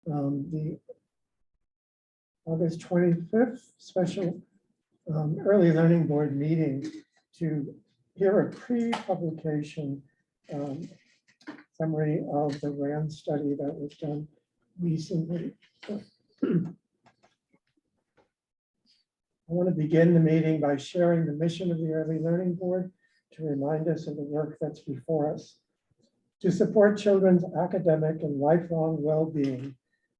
the August 25th special early learning board meeting to hear a pre-publication summary of the RAND study that was done recently. I want to begin the meeting by sharing the mission of the Early Learning Board to remind us of the work that's before us. To support children's academic and lifelong well-being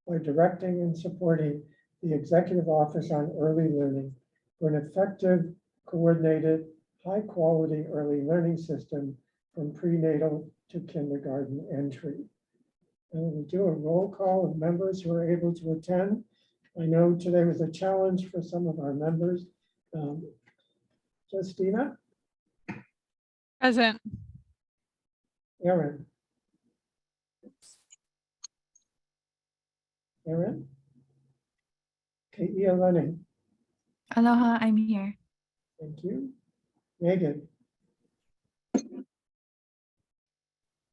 by directing and supporting the Executive Office on Early Learning for an effective, coordinated, high-quality early learning system from prenatal to kindergarten entry. And we'll do a roll call of members who are able to attend. I know today was a challenge for some of our members. Justina? Present. Erin? Erin? Okay, Lenny. Aloha, I'm here. Thank you. Megan?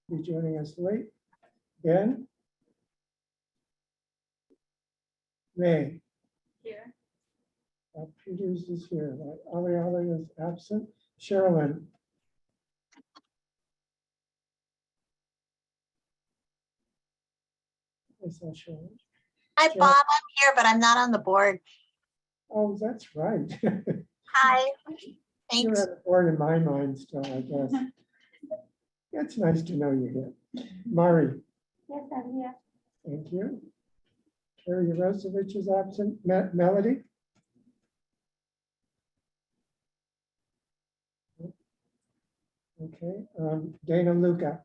Be joining us late. Ben? May? Here. Peters is here. Ali is absent. Sherilyn? I saw Sherilyn. Hi, Bob. I'm here, but I'm not on the board. Oh, that's right. Hi. You're Thanks. at the board in my mind still, I guess. It's nice to know you're here. Mari? Yes, I'm here. Thank you. Carrie Yarosevich is absent. Melody? Okay, Dana Luca.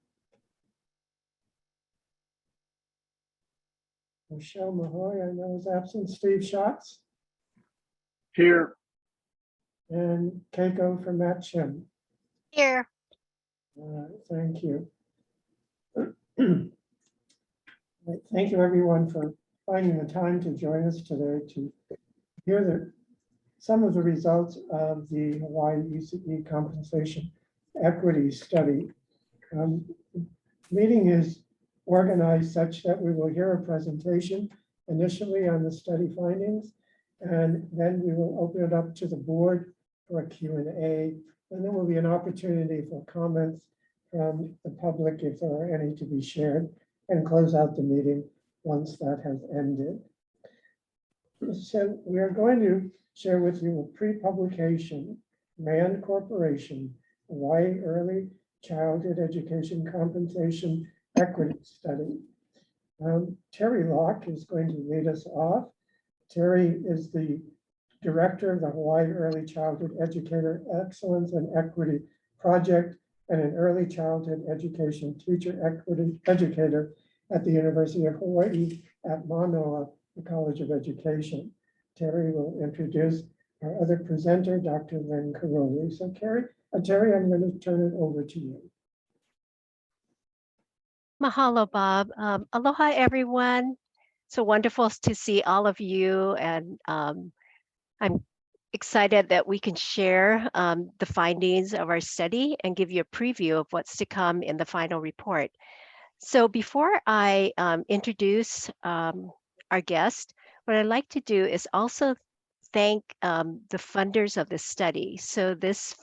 Michelle Mahoy, I know is absent. Steve Schatz Here. and Keiko from Matt Shim. Here. All right, thank you. Thank you everyone for finding the time to join us today to hear some of the results of the Hawaii ECE compensation equity study. Meeting is organized such that we will hear a presentation initially on the study findings, and then we will open it up to the board for a Q&A, and there will be an opportunity for comments from the public if there are any to be shared, and close out the meeting once that has ended. So we are going to share with you a pre-publication RAND Corporation Hawaii Early Childhood Education Compensation Equity Study. Terry Locke is going to lead us off. Terry is the director of the Hawaii Early Childhood Educator Excellence and Equity Project and an early childhood education teacher equity educator at the University of Hawaii at Manoa, the College of Education. Terry will introduce our other presenter, Dr. Lynn Karoli. So Terry, I'm going to turn it over to you. Mahalo, Bob. Aloha, everyone. So wonderful to see all of you. And I'm excited that we can share the findings of our study and give you a preview of what's to come in the final report. So before I introduce our guest, what I'd like to do is also thank the funders of this study. So this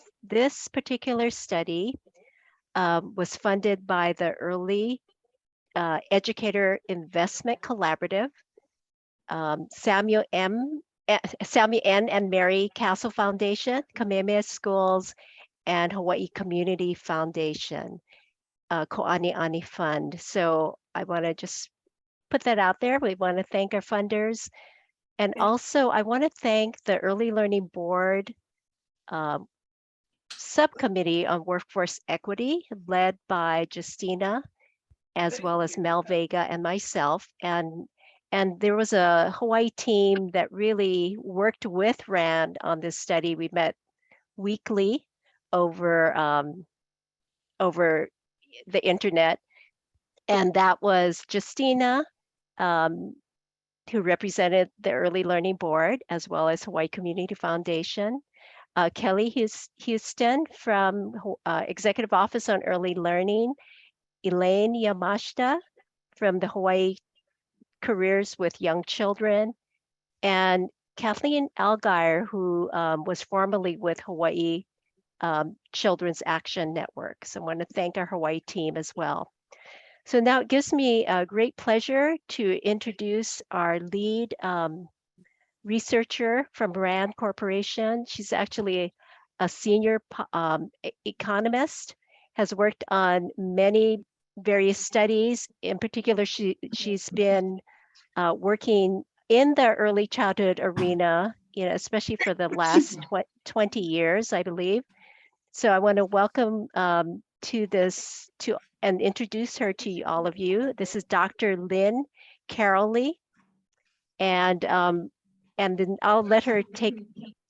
particular study was funded by the Early Educator Investment Collaborative, Samuel N. and Mary Castle Foundation, Kamehameha Schools, and Hawaii Community Foundation, Ko'ani'ani Fund. So I want to just put that out there. We want to thank our funders. And also I want to thank the Early Learning Board Subcommittee on Workforce Equity, led by Justina, as well as Mel Vega and myself. And there was a Hawaii team that really worked with RAND on this study. We met weekly over the internet. And that was Justina, who represented the Early Learning Board, as well as Hawaii Community Foundation. Kelly Houston from Executive Office on Early Learning, Elaine Yamashita from the Hawaii careers with young children, and Kathleen Algeier, who was formerly with Hawaii Children's Action Network. So I want to thank our Hawaii team as well. So now it gives me a great pleasure to introduce our lead researcher from RAND Corporation. She's actually a senior economist, has worked on many various studies. In particular, she's been working in the early childhood arena, especially for the last 20 years, I believe. So I want to welcome and introduce her to all of you. This is Dr. Lynn Carrolley, and then I'll let her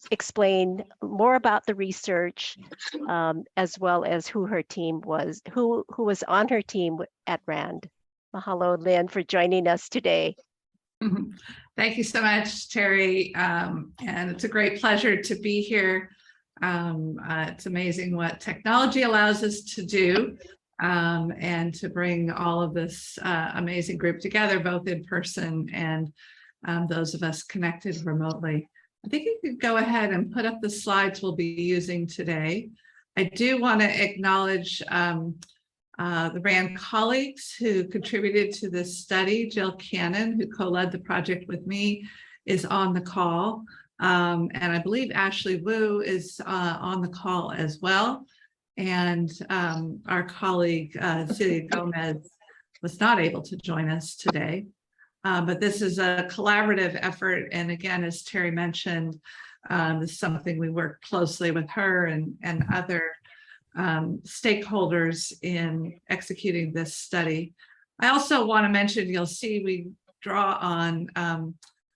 explain more about the research, as well as who her team was, who was on her team at RAND. Mahalo, Lynn, for joining us today. Thank you so much, Terry. And it's a great pleasure to be here. It's amazing what technology allows us to do, and to bring all of this amazing group together, both in person and those of us connected remotely. I think you could go ahead and put up the slides we'll be using today. I do want to acknowledge the RAND colleagues who contributed to this study. Jill Cannon, who co-led the project with me, is on the call. And I believe Ashley Wu is on the call as well. And our colleague, Celia Gomez, was not able to join us today. But this is a collaborative effort. And again, as Terry mentioned, this is something we work closely with her and other stakeholders in executing this study. I also want to mention, you'll see we draw on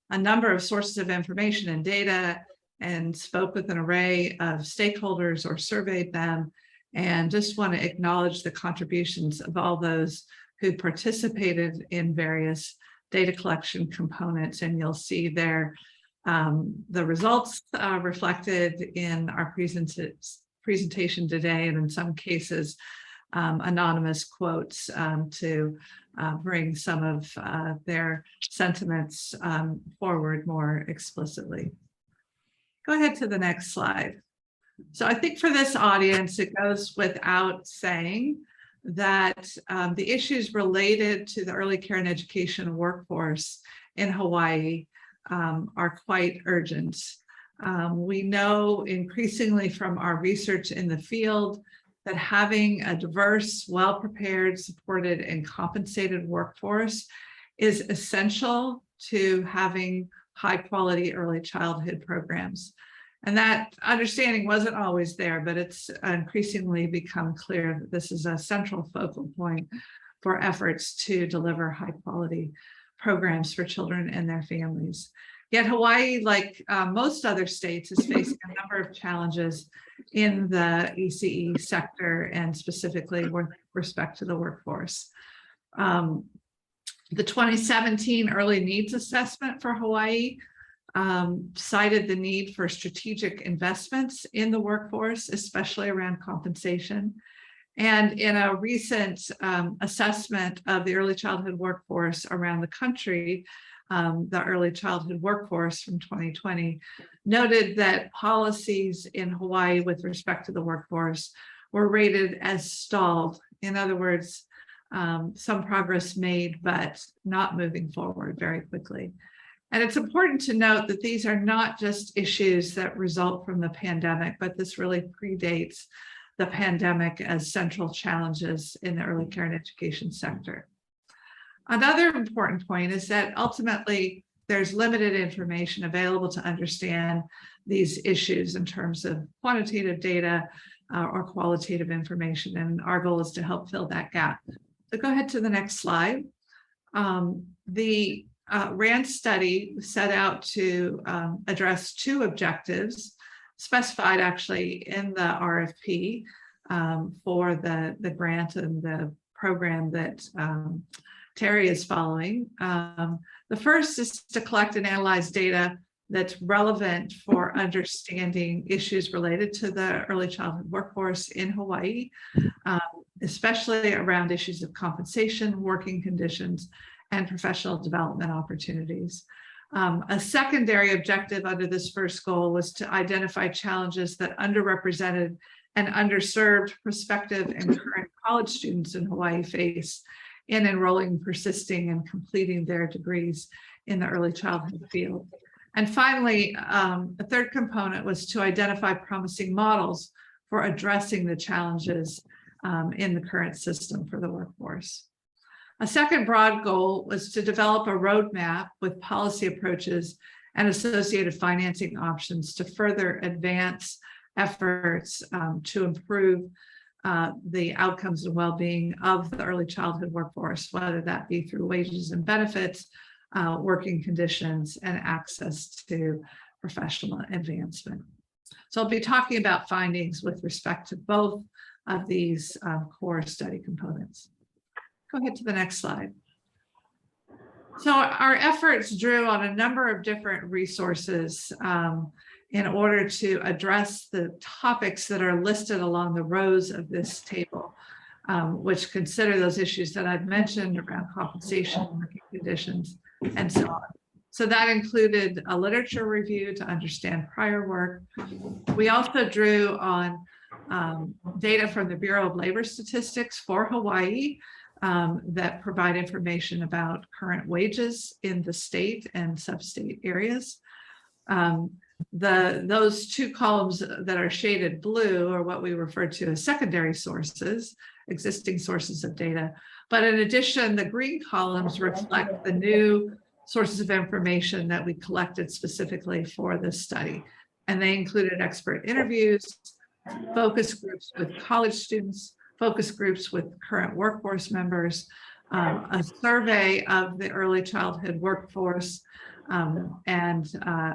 a number of sources of information and data, and spoke with an array of stakeholders or surveyed them, and just want to acknowledge the contributions of all those who participated in various data collection components. And you'll see there the results reflected in our presentation today, and in some cases anonymous quotes to bring some of their sentiments forward more explicitly. Go ahead to the next slide. So I think for this audience, it goes without saying that the issues related to the early care and education workforce in Hawaii are quite urgent. We know increasingly from our research in the field that having a diverse, well-prepared, supported, and compensated workforce is essential to having high-quality early childhood programs. And that understanding wasn't always there, but it's increasingly become clear that this is a central focal point for efforts to deliver high-quality programs for children and their families. Yet Hawaii, like most other states, is facing a number of challenges in the ECE sector, and specifically with respect to the workforce. The 2017 Early Needs Assessment for Hawaii cited the need for strategic investments in the workforce, especially around compensation. And in a recent assessment of the early childhood workforce around the country, the early childhood workforce from 2020 noted that policies in Hawaii with respect to the workforce were rated as stalled. In other words, some progress made, but not moving forward very quickly. And it's important to note that these are not just issues that result from the pandemic, but this really predates the pandemic as central challenges in the early care and education sector. Another important point is that ultimately there's limited information available to understand these issues in terms of quantitative data or qualitative information, and our goal is to help fill that gap. So go ahead to the next slide. The RAND study set out to address two objectives specified actually in the RFP for the grant and the program that Terry is following. The first is to collect and analyze data that's relevant for understanding issues related to the early childhood workforce in Hawaii, especially around issues of compensation, working conditions, and professional development opportunities. A secondary objective under this first goal was to identify challenges that underrepresented and underserved prospective and current college students in Hawaii face in enrolling, persisting, and completing their degrees in the early childhood field. And finally, a third component was to identify promising models for addressing the challenges in the current system for the workforce. A second broad goal was to develop a roadmap with policy approaches and associated financing options to further advance efforts to improve the outcomes and well-being of the early childhood workforce, whether that be through wages and benefits, working conditions, and access to professional advancement. So I'll be talking about findings with respect to both of these core study components. Go ahead to the next slide. So our efforts drew on a number of different resources in order to address the topics that are listed along the rows of this table, which consider those issues that I've mentioned around compensation, working conditions, and so on. So that included a literature review to understand prior work. We also drew on data from the Bureau of Labor Statistics for Hawaii that provide information about current wages in the state and sub-state areas. Those two columns that are shaded blue are what we refer to as secondary sources, existing sources of data. But in addition, the green columns reflect the new sources of information that we collected specifically for this study. And they included expert interviews, focus groups with college students, focus groups with current workforce members, a survey of the early childhood workforce, and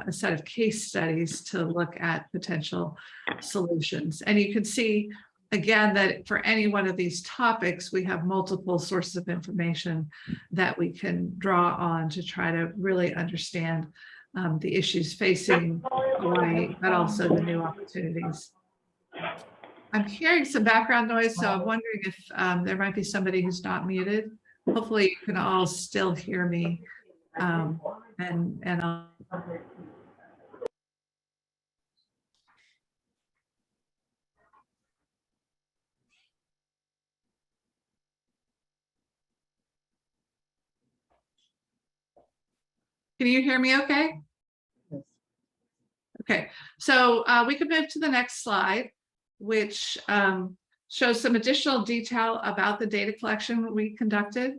a set of case studies to look at potential solutions. And you can see, again, that for any one of these topics, we have multiple sources of information that we can draw on to try to really understand the issues facing Hawaii, but also the new opportunities. I'm hearing some background noise, so I'm wondering if there might be somebody who's not muted. Hopefully you can all still hear me. And I'll... Can you hear me okay? Yes. Okay, so we could move to the next slide, which shows some additional detail about the data collection we conducted.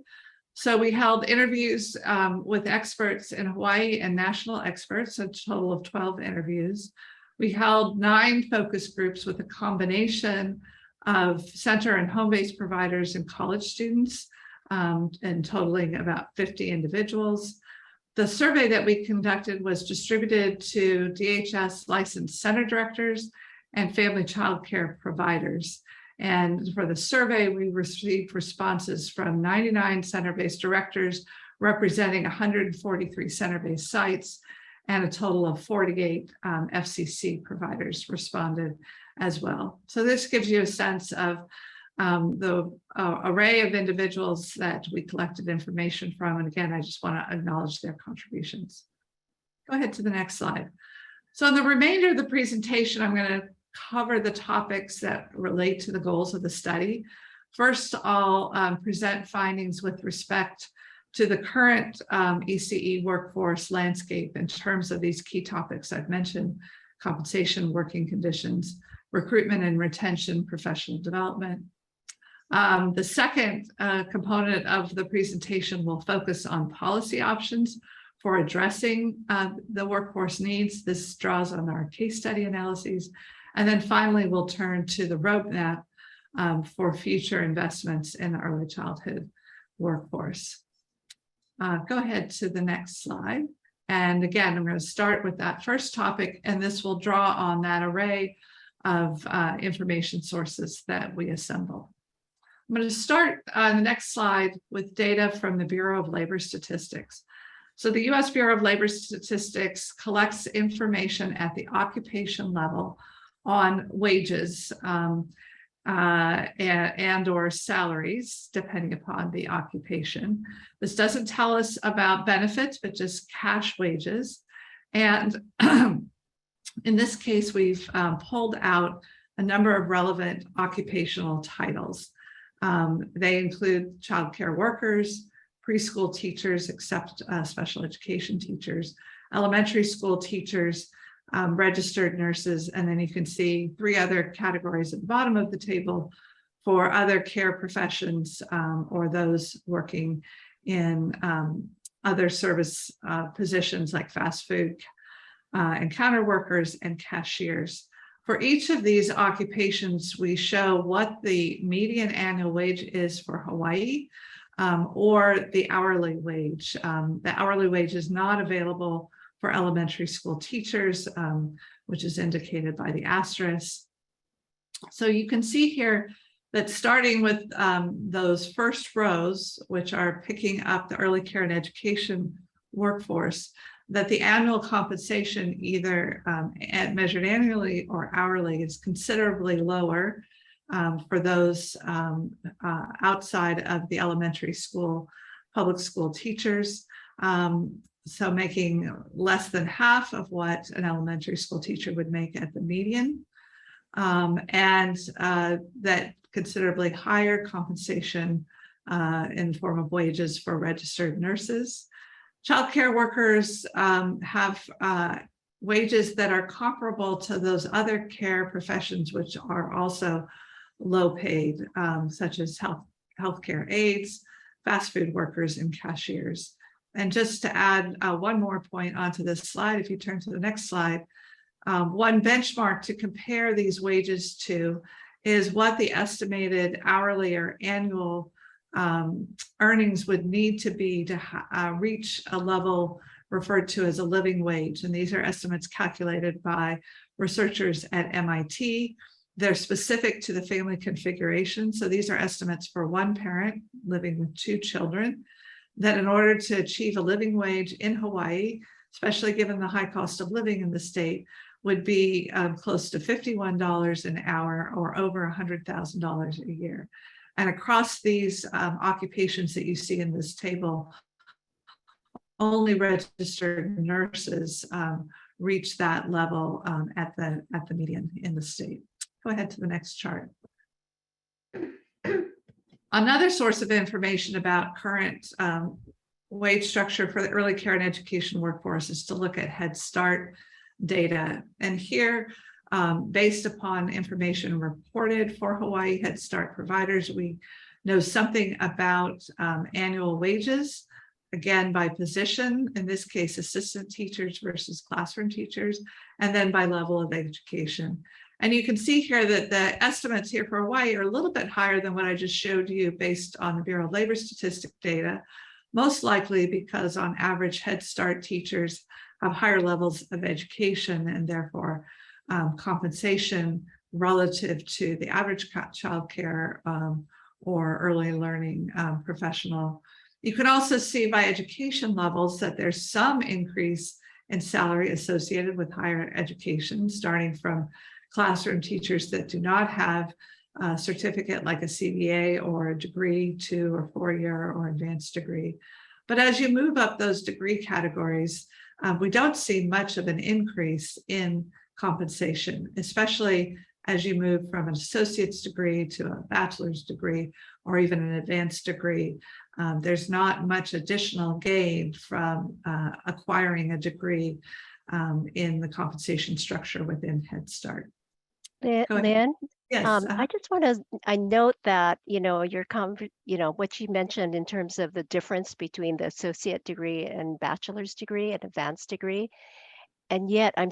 So we held interviews with experts in Hawaii and national experts, a total of 12 interviews. We held 9 focus groups with a combination of center and home-based providers and college students, and totaling about 50 individuals. The survey that we conducted was distributed to DHS licensed center directors and family child care providers. And for the survey, we received responses from 99 center-based directors representing 143 center-based sites, and a total of 48 FCC providers responded as well. So this gives you a sense of the array of individuals that we collected information from. And again, I just want to acknowledge their contributions. Go ahead to the next slide. So in the remainder of the presentation, I'm going to cover the topics that relate to the goals of the study. First, I'll present findings with respect to the current ECE workforce landscape in terms of these key topics I've mentioned: compensation, working conditions, recruitment and retention, professional development. The second component of the presentation will focus on policy options for addressing the workforce needs. This draws on our case study analyses. And then finally, we'll turn to the roadmap for future investments in the early childhood workforce. Go ahead to the next slide. And again, I'm going to start with that first topic, and this will draw on that array of information sources that we assemble. I'm going to start on the next slide with data from the Bureau of Labor Statistics. So the U.S. Bureau of Labor Statistics collects information at the occupation level on wages and or salaries, depending upon the occupation. This doesn't tell us about benefits, but just cash wages. And in this case, we've pulled out a number of relevant occupational titles. They include childcare workers, preschool teachers, except special education teachers, elementary school teachers, registered nurses, and then you can see 3 other categories at the bottom of the table for other care professions or those working in other service positions like fast food and counter workers and cashiers. For each of these occupations, we show what the median annual wage is for Hawaii or the hourly wage. The hourly wage is not available for elementary school teachers, which is indicated by the asterisk. So you can see here that starting with those first rows, which are picking up the early care and education workforce, that the annual compensation, either measured annually or hourly, is considerably lower for those outside of the elementary school, public school teachers. So making less than half of what an elementary school teacher would make at the median, and that considerably higher compensation in the form of wages for registered nurses. Childcare workers have wages that are comparable to those other care professions, which are also low paid, such as healthcare aides, fast food workers, and cashiers. And just to add one more point onto this slide, if you turn to the next slide, one benchmark to compare these wages to is what the estimated hourly or annual earnings would need to be to reach a level referred to as a living wage. And these are estimates calculated by researchers at MIT. They're specific to the family configuration. So these are estimates for one parent living with 2 children, that in order to achieve a living wage in Hawaii, especially given the high cost of living in the state, would be close to $51 an hour or over $100,000 a year. And across these occupations that you see in this table, only registered nurses reach that level at the median in the state. Go ahead to the next chart. Another source of information about current wage structure for the early care and education workforce is to look at Head Start data. And here, based upon information reported for Hawaii Head Start providers, we know something about annual wages, again, by position, in this case, assistant teachers versus classroom teachers, and then by level of education. And you can see here that the estimates here for Hawaii are a little bit higher than what I just showed you based on the Bureau of Labor Statistic data, most likely because on average Head Start teachers have higher levels of education and therefore compensation relative to the average child care or early learning professional. You can also see by education levels that there's some increase in salary associated with higher education, starting from classroom teachers that do not have a certificate like a CBA or a degree, 2 or 4-year or advanced degree. But as you move up those degree categories, we don't see much of an increase in compensation, especially as you move from an associate's degree to a bachelor's degree or even an advanced degree. There's not much additional gain from acquiring a degree in the compensation structure within Head Start. Lynn, Yes. I just want to, I note that, what you mentioned in terms of the difference between the associate degree and bachelor's degree and advanced degree. And yet I'm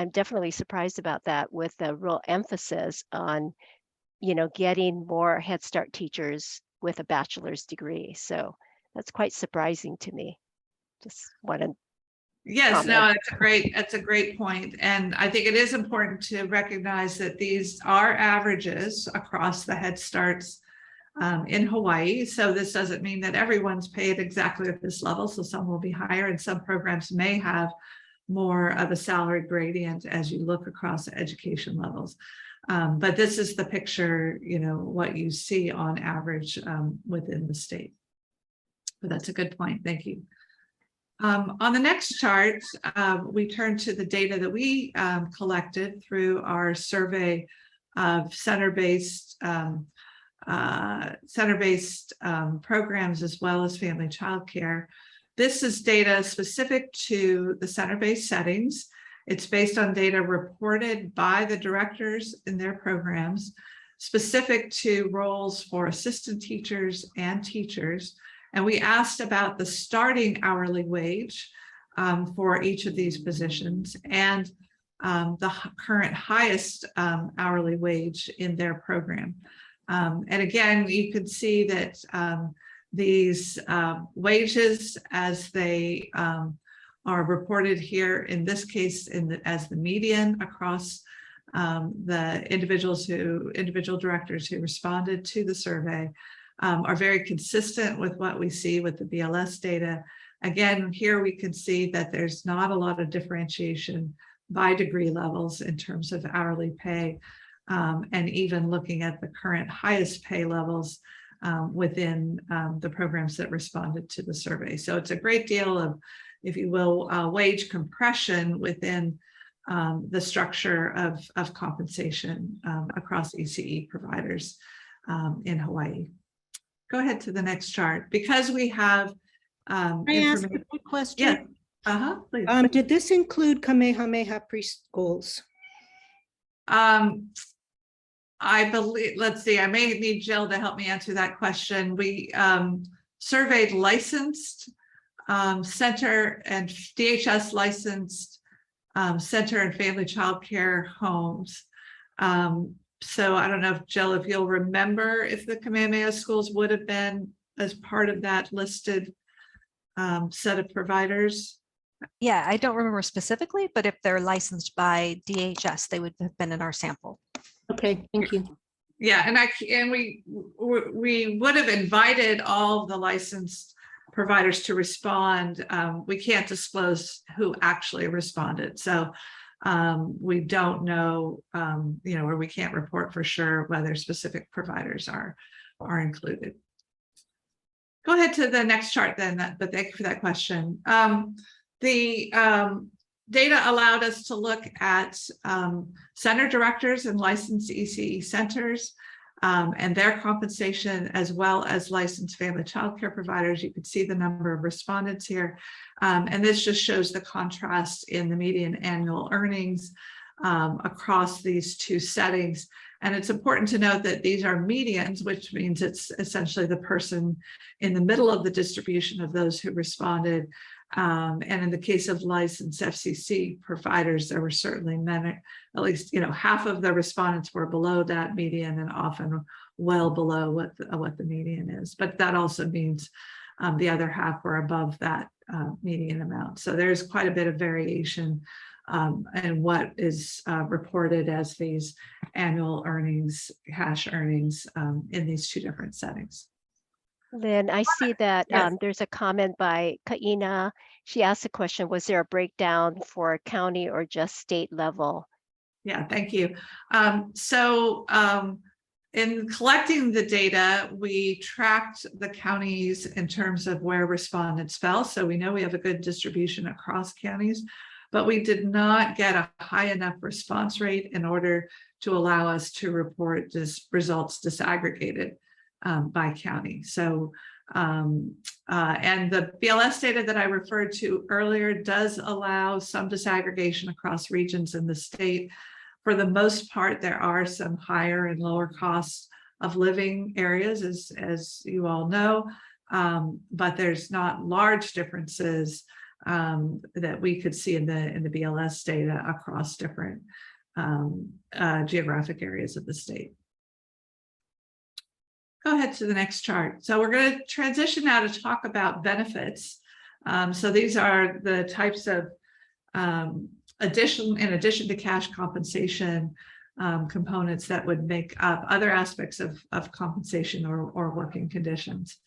definitely surprised about that, with a real emphasis on, getting more Head Start teachers with a bachelor's degree. So that's quite surprising to me. Just want to Yes, comment. no, that's a great point. And I think it is important to recognize that these are averages across the Head Starts in Hawaii. So this doesn't mean that everyone's paid exactly at this level. So some will be higher and some programs may have more of a salary gradient as you look across education levels. But this is the picture, what you see on average within the state. But that's a good point. Thank you. On the next chart, we turn to the data that we collected through our survey of center-based programs as well as family childcare. This is data specific to the center-based settings. It's based on data reported by the directors in their programs, specific to roles for assistant teachers and teachers. And we asked about the starting hourly wage for each of these positions and the current highest hourly wage in their program. And again, you can see that these wages, as they are reported here, in this case, as the median across the individual directors who responded to the survey, are very consistent with what we see with the BLS data. Again, here we can see that there's not a lot of differentiation by degree levels in terms of hourly pay, and even looking at the current highest pay levels within the programs that responded to the survey. So it's a great deal of, if you will, wage compression within the structure of compensation across ECE providers in Hawaii. Go ahead to the next chart. Because we have Can I ask a quick question? Yeah, please. Did this include Kamehameha preschools? I believe, let's see, I may need Jill to help me answer that question. We surveyed licensed center and DHS licensed center and family child care homes. So I don't know if Jill, if you'll remember if the Kamehameha schools would have been as part of that listed set of providers. Yeah, I don't remember specifically, but if they're licensed by DHS, they would have been in our sample. Okay, thank you. Yeah, and we would have invited all the licensed providers to respond. We can't disclose who actually responded, so we don't know, or we can't report for sure whether specific providers are included. Go ahead to the next chart then, but thank you for that question. The data allowed us to look at center directors and licensed ECE centers and their compensation, as well as licensed family child care providers. You can see the number of respondents here. And this just shows the contrast in the median annual earnings across these two settings. And it's important to note that these are medians, which means it's essentially the person in the middle of the distribution of those who responded. And in the case of licensed FCC providers, there were certainly many, at least half of the respondents were below that median, and often well below what the median is. But that also means the other half were above that median amount. So there's quite a bit of variation in what is reported as these annual earnings, cash earnings in these two different settings. Then I see that Yes. there's a comment by Kaina. She asked a question, was there a breakdown for county or just state level? Yeah, thank you. In collecting the data, we tracked the counties in terms of where respondents fell. So we know we have a good distribution across counties, but we did not get a high enough response rate in order to allow us to report results disaggregated by county. So, and the BLS data that I referred to earlier does allow some disaggregation across regions in the state. For the most part, there are some higher and lower costs of living areas, as you all know, but there's not large differences that we could see in the BLS data across different geographic areas of the state. Go ahead to the next chart. So we're going to transition now to talk about benefits. So these are the types of in addition to cash compensation components that would make up other aspects of compensation or working conditions.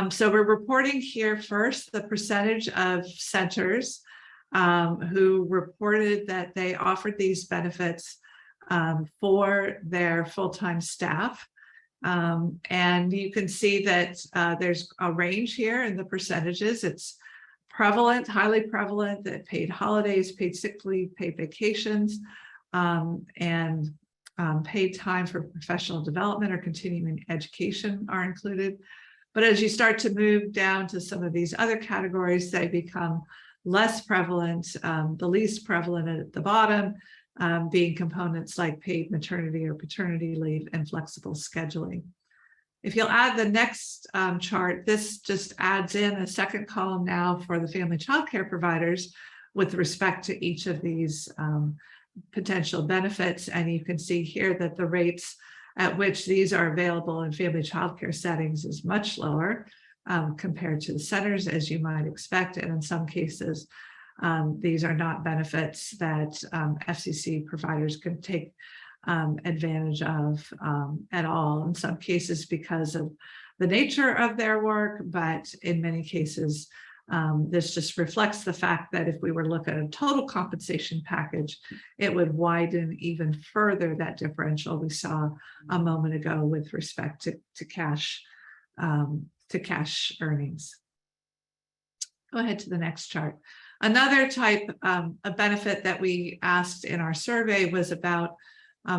So we're reporting here first the percentage of centers who reported that they offered these benefits for their full-time staff. And you can see that there's a range here in the percentages. It's prevalent, highly prevalent, that paid holidays, paid sick leave, paid vacations, and paid time for professional development or continuing education are included. But as you start to move down to some of these other categories, they become less prevalent, the least prevalent at the bottom, being components like paid maternity or paternity leave and flexible scheduling. If you'll add the next chart, this just adds in a second column now for the family childcare providers with respect to each of these potential benefits. And you can see here that the rates at which these are available in family childcare settings is much lower compared to the centers, as you might expect. And in some cases, these are not benefits that FCC providers can take advantage of at all, in some cases because of the nature of their work, but in many cases, this just reflects the fact that if we were to look at a total compensation package, it would widen even further that differential we saw a moment ago with respect to cash earnings. Go ahead to the next chart. Another type of benefit that we asked in our survey was about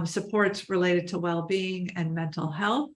supports related to well-being and mental health.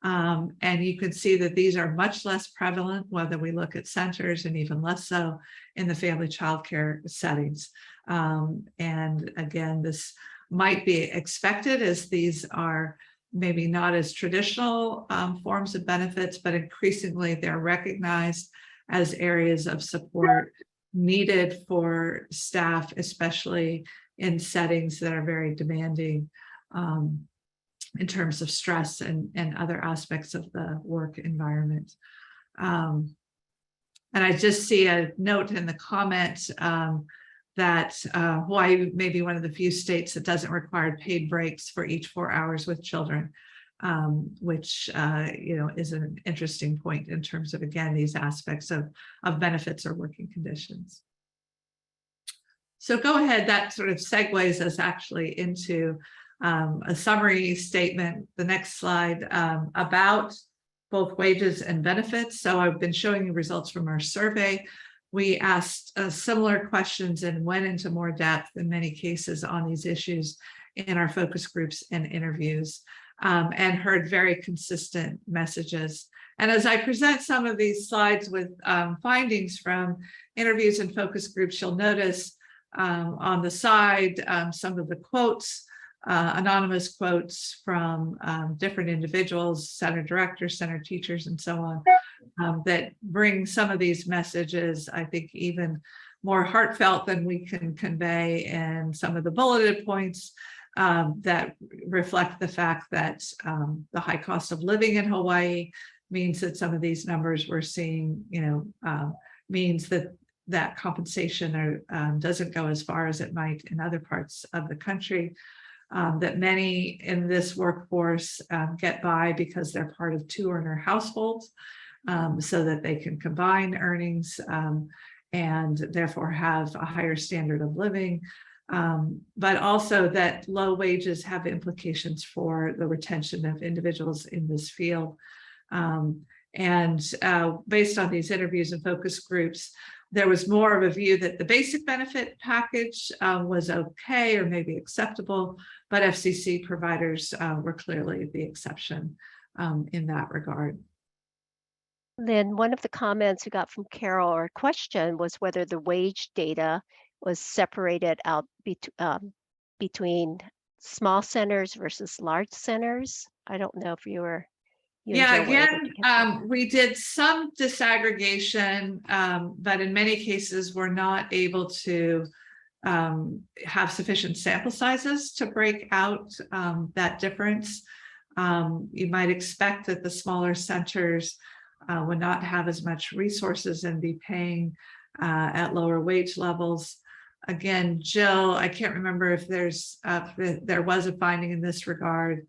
And you can see that these are much less prevalent, whether we look at centers and even less so in the family childcare settings. And again, this might be expected as these are maybe not as traditional forms of benefits, but increasingly they're recognized as areas of support needed for staff, especially in settings that are very demanding in terms of stress and other aspects of the work environment. And I just see a note in the comment that Hawaii may be one of the few states that doesn't require paid breaks for each 4 hours with children, which is an interesting point in terms of, again, these aspects of benefits or working conditions. So go ahead, that sort of segues us actually into a summary statement, the next slide, about both wages and benefits. So I've been showing you results from our survey. We asked similar questions and went into more depth in many cases on these issues in our focus groups and interviews, and heard very consistent messages. And as I present some of these slides with findings from interviews and focus groups, you'll notice on the side some of the quotes, anonymous quotes from different individuals, center directors, center teachers, and so on, that bring some of these messages, I think, even more heartfelt than we can convey in some of the bulleted points that reflect the fact that the high cost of living in Hawaii means that some of these numbers we're seeing, means that compensation doesn't go as far as it might in other parts of the country. That many in this workforce get by because they're part of 2-earner households, so that they can combine earnings and therefore have a higher standard of living, but also that low wages have implications for the retention of individuals in this field. And based on these interviews and focus groups, there was more of a view that the basic benefit package was okay or maybe acceptable, but FCC providers were clearly the exception in that regard. Then one of the comments we got from Carol, or question, was whether the wage data was separated out between small centers versus large centers. I don't know if you and Yeah, Jill were able to again, get that. we did some disaggregation, but in many cases, we're not able to have sufficient sample sizes to break out that difference. You might expect that the smaller centers would not have as much resources and be paying at lower wage levels. Again, Jill, I can't remember if there was a finding in this regard.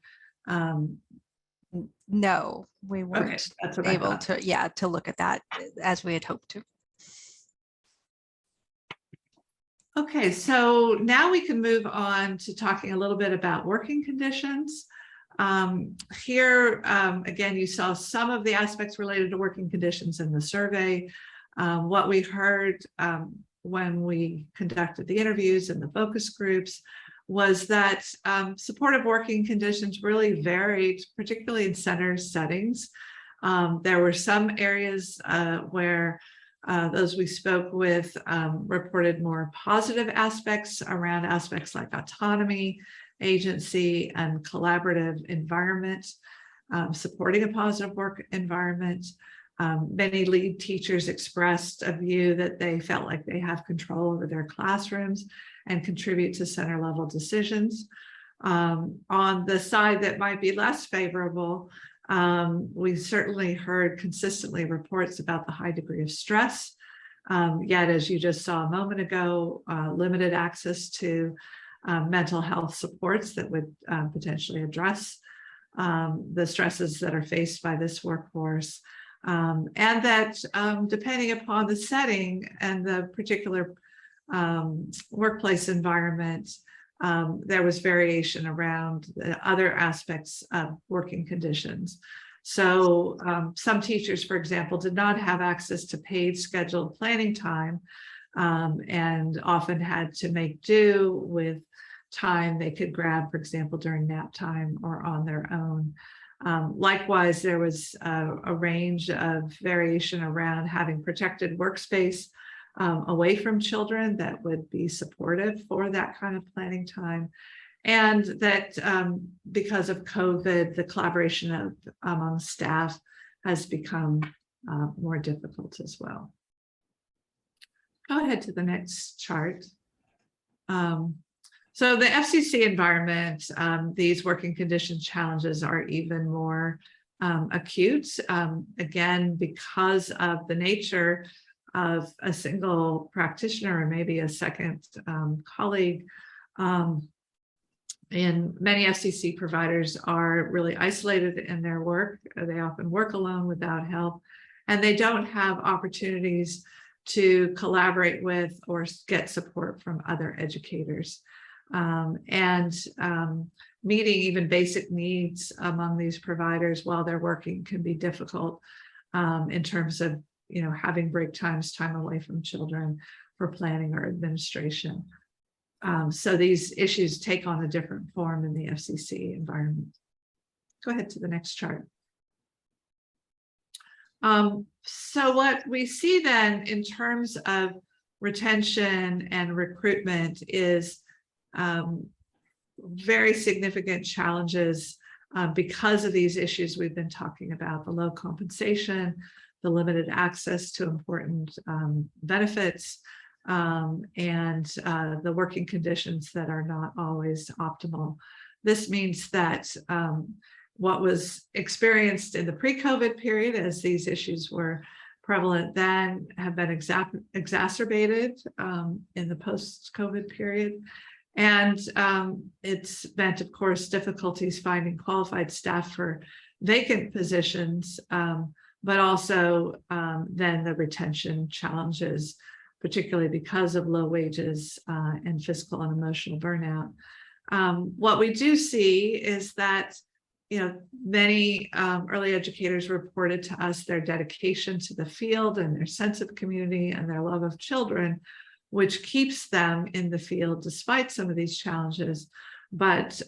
No, we weren't that's what I able thought. to look at that as we had hoped to. Okay, so now we can move on to talking a little bit about working conditions. Here, again, you saw some of the aspects related to working conditions in the survey. What we heard when we conducted the interviews and the focus groups was that supportive working conditions really varied, particularly in center settings. There were some areas where those we spoke with reported more positive aspects around aspects like autonomy, agency, and collaborative environment, supporting a positive work environment. Many lead teachers expressed a view that they felt like they have control over their classrooms and contribute to center level decisions. On the side that might be less favorable, we certainly heard consistently reports about the high degree of stress. Yet, as you just saw a moment ago, limited access to mental health supports that would potentially address the stresses that are faced by this workforce. And that depending upon the setting and the particular workplace environment, there was variation around the other aspects of working conditions. So some teachers, for example, did not have access to paid scheduled planning time and often had to make do with time they could grab, for example, during nap time or on their own. Likewise, there was a range of variation around having protected workspace away from children that would be supportive for that kind of planning time. And that because of COVID, the collaboration among staff has become more difficult as well. Go ahead to the next chart. So the FCC environment, these working condition challenges are even more acute, again, because of the nature of a single practitioner or maybe a second colleague. And many FCC providers are really isolated in their work. They often work alone without help, and they don't have opportunities to collaborate with or get support from other educators. Meeting even basic needs among these providers while they're working can be difficult in terms of, having break times, time away from children for planning or administration. So these issues take on a different form in the FCC environment. Go ahead to the next chart. So what we see then in terms of retention and recruitment is very significant challenges because of these issues we've been talking about: the low compensation, the limited access to important benefits, and the working conditions that are not always optimal. This means that what was experienced in the pre-COVID period, as these issues were prevalent then, have been exacerbated in the post-COVID period. And it's meant, of course, difficulties finding qualified staff for vacant positions, but also then the retention challenges, particularly because of low wages and physical and emotional burnout. What we do see is that, many early educators reported to us their dedication to the field and their sense of community and their love of children, which keeps them in the field despite some of these challenges. But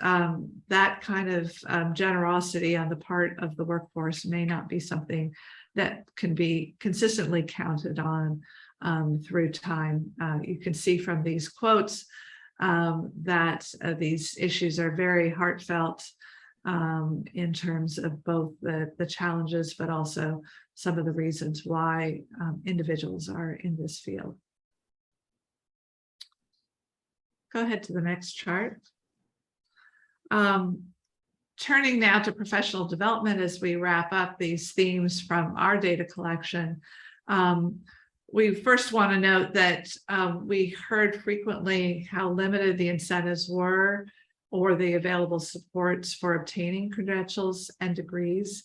that kind of generosity on the part of the workforce may not be something that can be consistently counted on through time. You can see from these quotes that these issues are very heartfelt in terms of both the challenges, but also some of the reasons why individuals are in this field. Go ahead to the next chart. Turning now to professional development as we wrap up these themes from our data collection. We first want to note that we heard frequently how limited the incentives were or the available supports for obtaining credentials and degrees.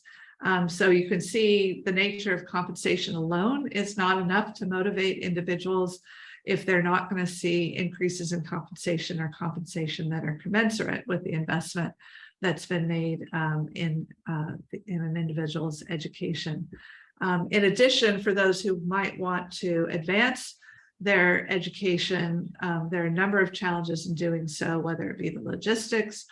So you can see the nature of compensation alone is not enough to motivate individuals if they're not going to see increases in compensation or compensation that are commensurate with the investment that's been made in an individual's education. In addition, for those who might want to advance their education, there are a number of challenges in doing so, whether it be the logistics,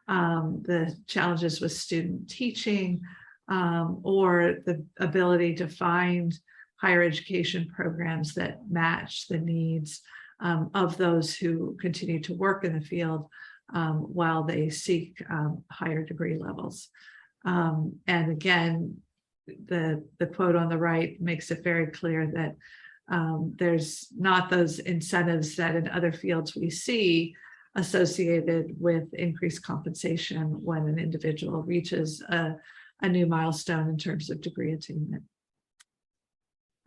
the challenges with student teaching, or the ability to find higher education programs that match the needs of those who continue to work in the field while they seek higher degree levels. And again, the quote on the right makes it very clear that there's not those incentives that in other fields we see associated with increased compensation when an individual reaches a new milestone in terms of degree attainment.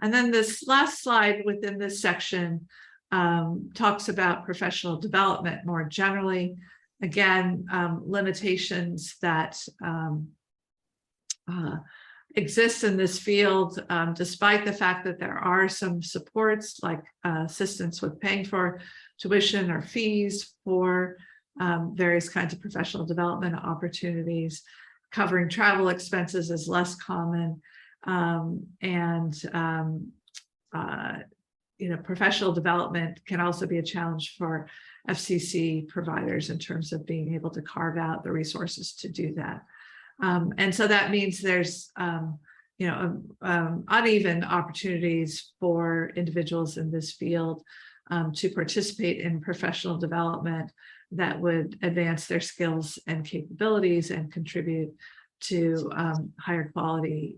And then this last slide within this section talks about professional development more generally. Again, limitations that exist in this field, despite the fact that there are some supports like assistance with paying for tuition or fees for various kinds of professional development opportunities. Covering travel expenses is less common, professional development can also be a challenge for FCC providers in terms of being able to carve out the resources to do that. And so that means there's uneven opportunities for individuals in this field to participate in professional development that would advance their skills and capabilities and contribute to higher quality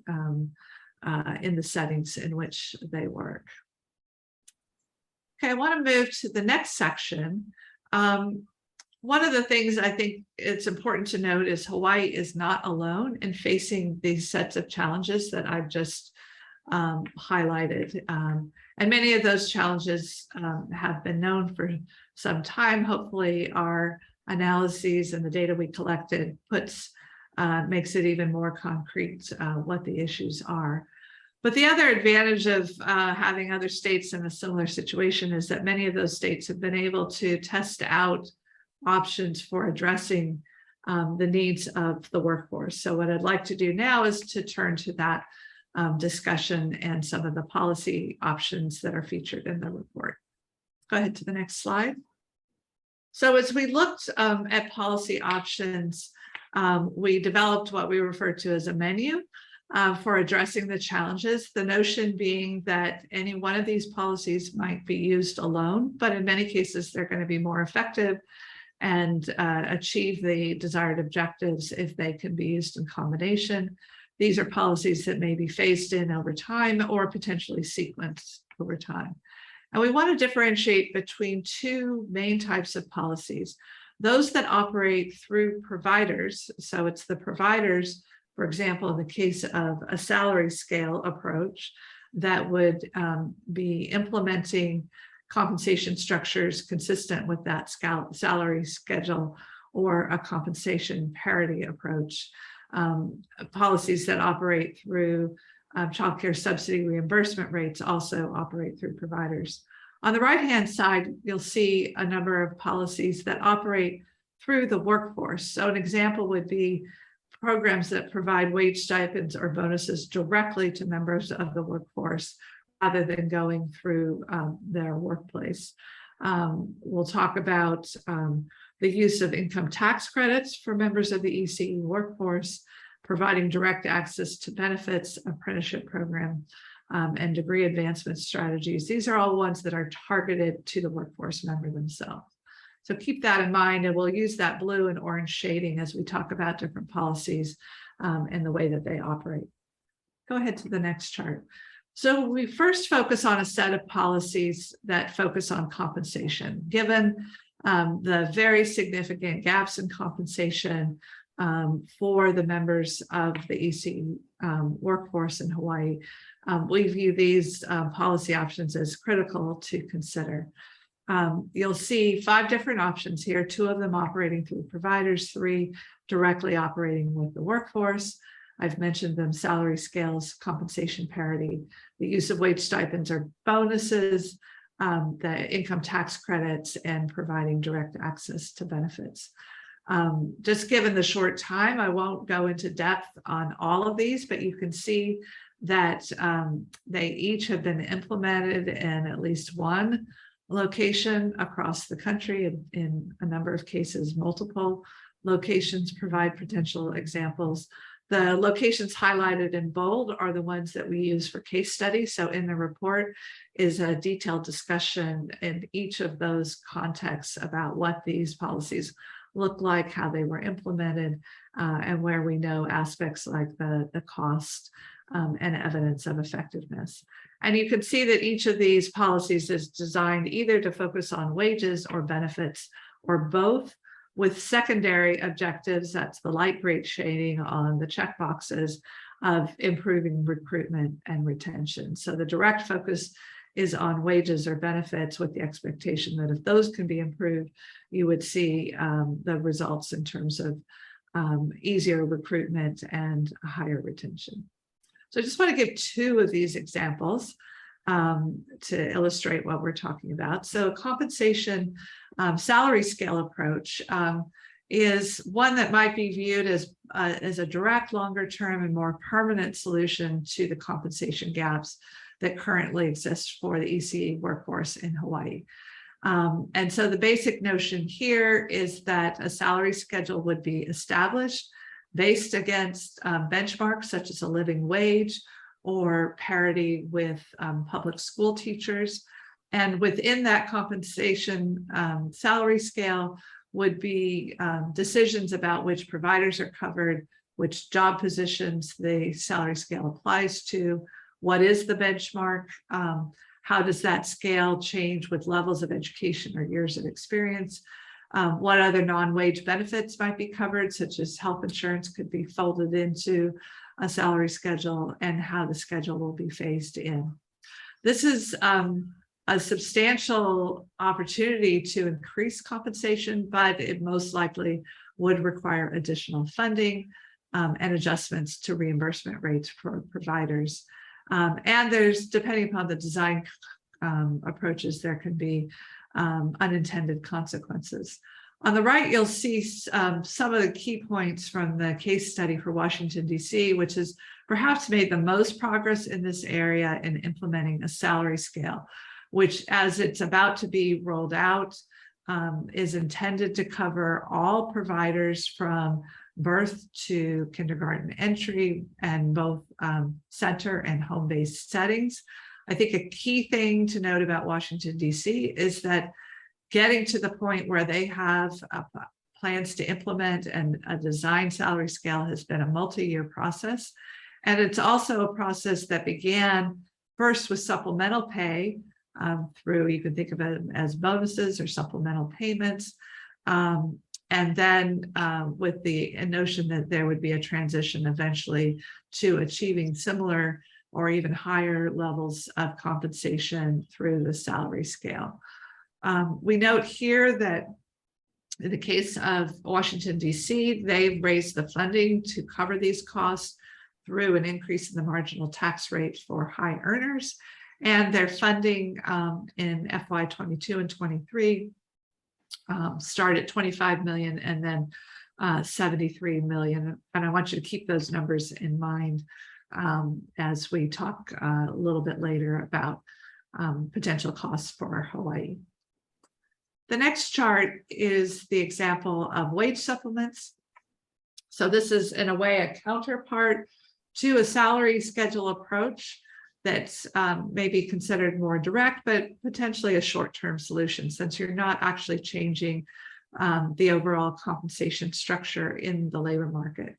in the settings in which they work. Okay, I want to move to the next section. One of the things I think it's important to note is Hawaii is not alone in facing these sets of challenges that I've just highlighted. And many of those challenges have been known for some time. Hopefully our analyses and the data we collected makes it even more concrete what the issues are. But the other advantage of having other states in a similar situation is that many of those states have been able to test out options for addressing the needs of the workforce. So what I'd like to do now is to turn to that discussion and some of the policy options that are featured in the report. Go ahead to the next slide. So as we looked at policy options, we developed what we refer to as a menu for addressing the challenges, the notion being that any one of these policies might be used alone, but in many cases, they're going to be more effective and achieve the desired objectives if they can be used in combination. These are policies that may be phased in over time or potentially sequenced over time. And we want to differentiate between two main types of policies. Those that operate through providers, so it's the providers, for example, in the case of a salary scale approach, that would be implementing compensation structures consistent with that salary schedule or a compensation parity approach. Policies that operate through child care subsidy reimbursement rates also operate through providers. On the right-hand side, you'll see a number of policies that operate through the workforce. So an example would be programs that provide wage stipends or bonuses directly to members of the workforce rather than going through their workplace. We'll talk about the use of income tax credits for members of the ECE workforce, providing direct access to benefits, apprenticeship program, and degree advancement strategies. These are all ones that are targeted to the workforce member themselves. So keep that in mind, and we'll use that blue and orange shading as we talk about different policies and the way that they operate. Go ahead to the next chart. So we first focus on a set of policies that focus on compensation. Given the very significant gaps in compensation for the members of the ECE workforce in Hawaii, we view these policy options as critical to consider. You'll see 5 different options here, 2 of them operating through providers, 3 directly operating with the workforce. I've mentioned them: salary scales, compensation parity, the use of wage stipends or bonuses, the income tax credits and providing direct access to benefits. Just given the short time, I won't go into depth on all of these, but you can see that they each have been implemented in at least one location across the country. In a number of cases, multiple locations provide potential examples. The locations highlighted in bold are the ones that we use for case studies. So in the report is a detailed discussion in each of those contexts about what these policies look like, how they were implemented, and where we know aspects like the cost and evidence of effectiveness. And you can see that each of these policies is designed either to focus on wages or benefits or both, with secondary objectives, that's the light gray shading on the check boxes, of improving recruitment and retention. So the direct focus is on wages or benefits, with the expectation that if those can be improved, you would see the results in terms of easier recruitment and higher retention. So I just want to give two of these examples to illustrate what we're talking about. So compensation salary scale approach is one that might be viewed as a direct, longer term and more permanent solution to the compensation gaps that currently exist for the ECE workforce in Hawaii. And so the basic notion here is that a salary schedule would be established based against benchmarks such as a living wage or parity with public school teachers. And within that compensation salary scale would be decisions about which providers are covered, which job positions the salary scale applies to, what is the benchmark, how does that scale change with levels of education or years of experience, what other non-wage benefits might be covered, such as health insurance could be folded into a salary schedule, and how the schedule will be phased in. This is a substantial opportunity to increase compensation, but it most likely would require additional funding and adjustments to reimbursement rates for providers. And there's, depending upon the design approaches, there can be unintended consequences. On the right, you'll see some of the key points from the case study for Washington, D.C., which has perhaps made the most progress in this area in implementing a salary scale, which, as it's about to be rolled out, is intended to cover all providers from birth to kindergarten entry and both center and home-based settings. I think a key thing to note about Washington, D.C. is that getting to the point where they have plans to implement and a design salary scale has been a multi-year process. And it's also a process that began first with supplemental pay through, you can think of it as bonuses or supplemental payments. And then with the notion that there would be a transition eventually to achieving similar or even higher levels of compensation through the salary scale. We note here that in the case of Washington, D.C., they've raised the funding to cover these costs through an increase in the marginal tax rate for high earners. And their funding in FY22 and 23 start at 25 million and then 73 million. And I want you to keep those numbers in mind as we talk a little bit later about potential costs for Hawaii. The next chart is the example of wage supplements. So this is in a way a counterpart to a salary schedule approach that's maybe considered more direct, but potentially a short-term solution, since you're not actually changing the overall compensation structure in the labor market.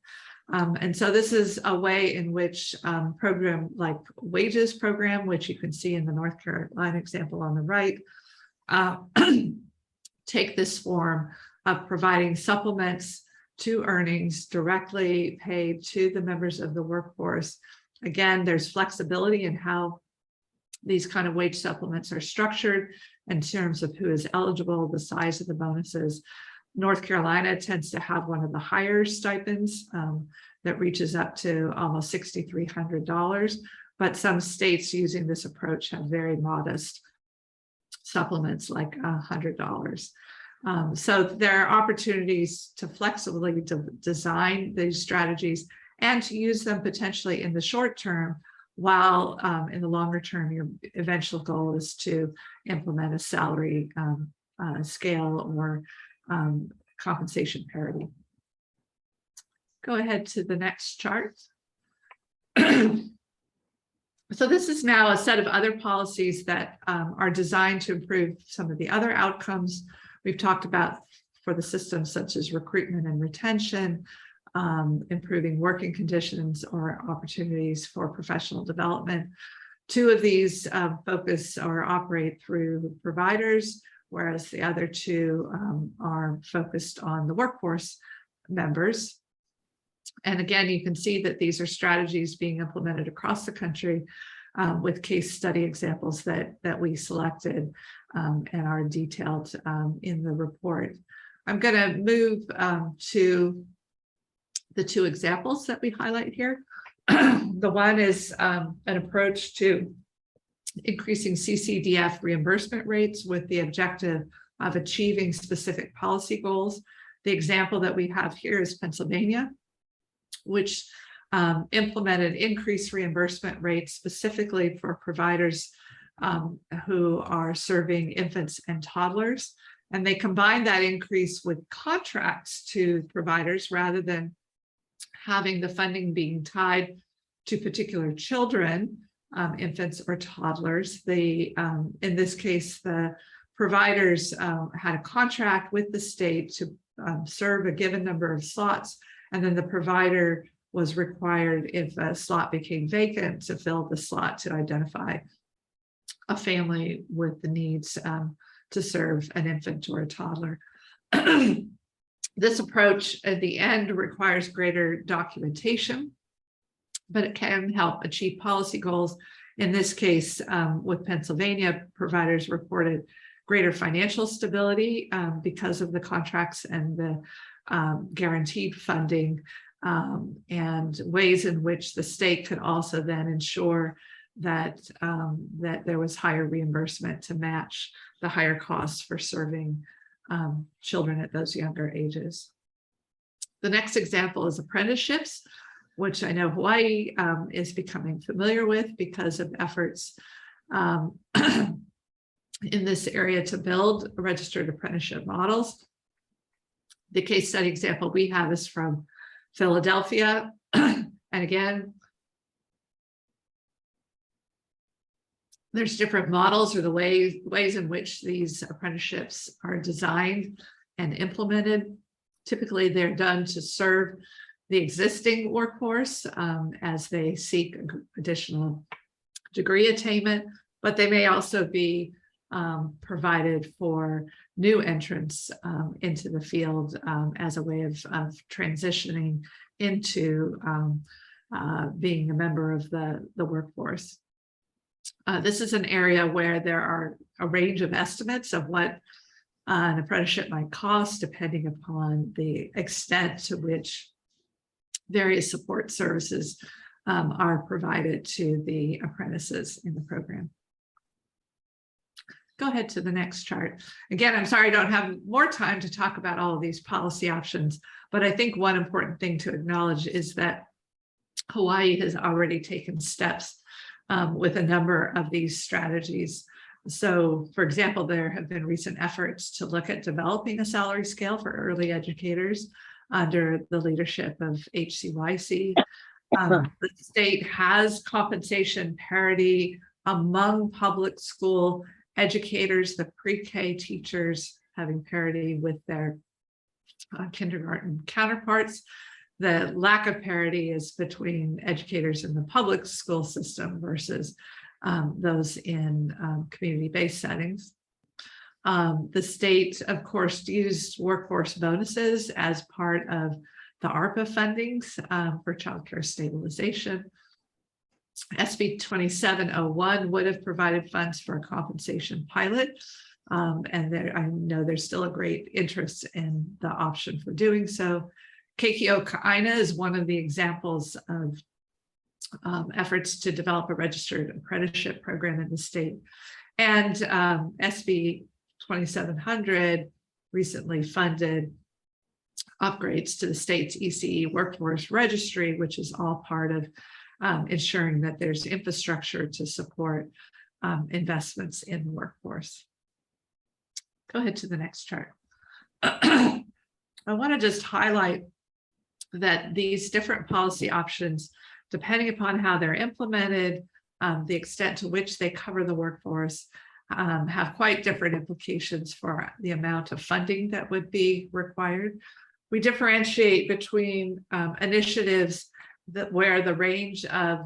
And so this is a way in which program like wages program, which you can see in the North Carolina example on the right, take this form of providing supplements to earnings directly paid to the members of the workforce. Again, there's flexibility in how these kind of wage supplements are structured in terms of who is eligible, the size of the bonuses. North Carolina tends to have one of the higher stipends that reaches up to almost $6,300, but some states using this approach have very modest supplements like $100. So there are opportunities to flexibly design these strategies and to use them potentially in the short term, while in the longer term, your eventual goal is to implement a salary scale or compensation parity. Go ahead to the next chart. So this is now a set of other policies that are designed to improve some of the other outcomes we've talked about for the system, such as recruitment and retention, improving working conditions or opportunities for professional development. Two of these focus or operate through providers, whereas the other two are focused on the workforce members. And again, you can see that these are strategies being implemented across the country with case study examples that we selected and are detailed in the report. I'm going to move to the two examples that we highlight here. The one is an approach to increasing CCDF reimbursement rates with the objective of achieving specific policy goals. The example that we have here is Pennsylvania, which implemented increased reimbursement rates specifically for providers who are serving infants and toddlers. And they combined that increase with contracts to providers rather than having the funding being tied to particular children, infants or toddlers. They, in this case, the providers had a contract with the state to serve a given number of slots, and then the provider was required, if a slot became vacant, to fill the slot to identify a family with the needs to serve an infant or a toddler. This approach at the end requires greater documentation, but it can help achieve policy goals. In this case, with Pennsylvania, providers reported greater financial stability because of the contracts and the guaranteed funding, and ways in which the state could also then ensure that that there was higher reimbursement to match the higher costs for serving children at those younger ages. The next example is apprenticeships, which I know Hawaii is becoming familiar with because of efforts in this area to build registered apprenticeship models. The case study example we have is from Philadelphia. And again, there's different models or the ways in which these apprenticeships are designed and implemented. Typically, they're done to serve the existing workforce as they seek additional degree attainment, but they may also be provided for new entrants into the field as a way of transitioning into being a member of the workforce. This is an area where there are a range of estimates of what an apprenticeship might cost, depending upon the extent to which various support services are provided to the apprentices in the program. Go ahead to the next chart. Again, I'm sorry I don't have more time to talk about all of these policy options, but I think one important thing to acknowledge is that Hawaii has already taken steps with a number of these strategies. So, for example, there have been recent efforts to look at developing a salary scale for early educators under the leadership of HCYC. The state has compensation parity among public school educators, the pre-K teachers having parity with their kindergarten counterparts. The lack of parity is between educators in the public school system versus those in community-based settings. The state, of course, used workforce bonuses as part of the ARPA fundings for childcare stabilization. SB 2701 would have provided funds for a compensation pilot. And there, I know there's still a great interest in the option for doing so. Keikio Ka'aina is one of the examples of efforts to develop a registered apprenticeship program in the state. And SB 2700 recently funded upgrades to the state's ECE workforce registry, which is all part of ensuring that there's infrastructure to support investments in the workforce. Go ahead to the next chart. I want to just highlight that these different policy options, depending upon how they're implemented, the extent to which they cover the workforce, have quite different implications for the amount of funding that would be required. We differentiate between initiatives where the range of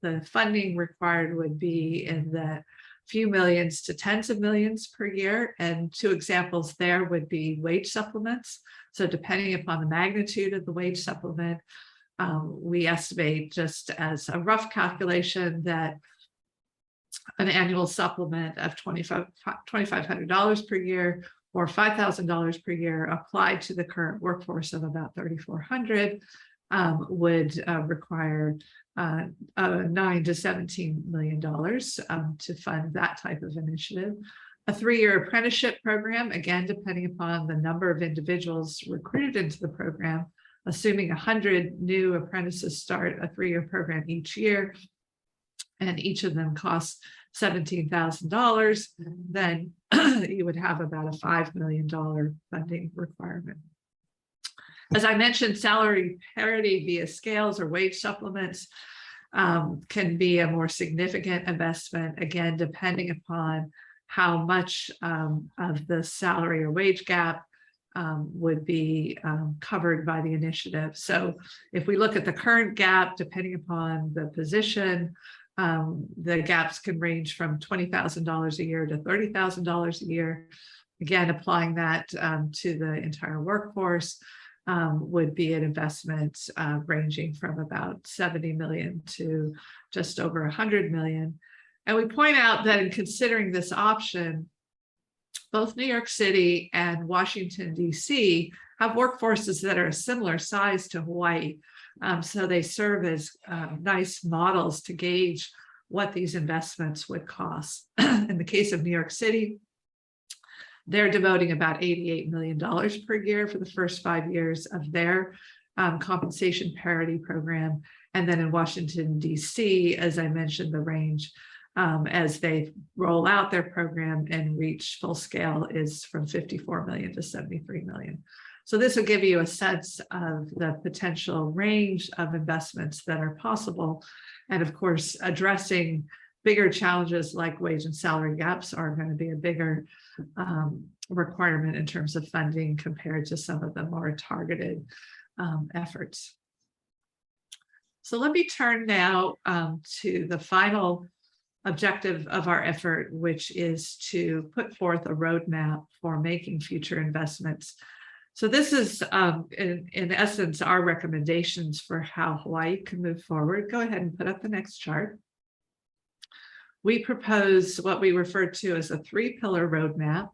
the funding required would be in the few millions to tens of millions per year. And two examples there would be wage supplements. So depending upon the magnitude of the wage supplement, we estimate, just as a rough calculation, that an annual supplement of $2,500 per year or $5,000 per year applied to the current workforce of about 3,400 would require $9 to $17 million to fund that type of initiative. A 3-year apprenticeship program, again, depending upon the number of individuals recruited into the program, assuming 100 new apprentices start a 3-year program each year, and each of them costs $17,000, then you would have about a $5 million funding requirement. As I mentioned, salary parity via scales or wage supplements can be a more significant investment, again, depending upon how much of the salary or wage gap would be covered by the initiative. So if we look at the current gap, depending upon the position, the gaps can range from $20,000 a year to $30,000 a year. Again, applying that to the entire workforce would be an investment ranging from about 70 million to just over 100 million. And we point out that in considering this option, both New York City and Washington, D.C. have workforces that are a similar size to Hawaii. So they serve as nice models to gauge what these investments would cost. In the case of New York City, they're devoting about $88 million per year for the first 5 years of their compensation parity program. And then in Washington, D.C., as I mentioned, the range as they roll out their program and reach full scale is from 54 million to 73 million. So this will give you a sense of the potential range of investments that are possible. And of course, addressing bigger challenges like wage and salary gaps are going to be a bigger requirement in terms of funding compared to some of the more targeted efforts. So let me turn now to the final objective of our effort, which is to put forth a roadmap for making future investments. So this is, in essence, our recommendations for how Hawaii can move forward. Go ahead and put up the next chart. We propose what we refer to as a 3-pillar roadmap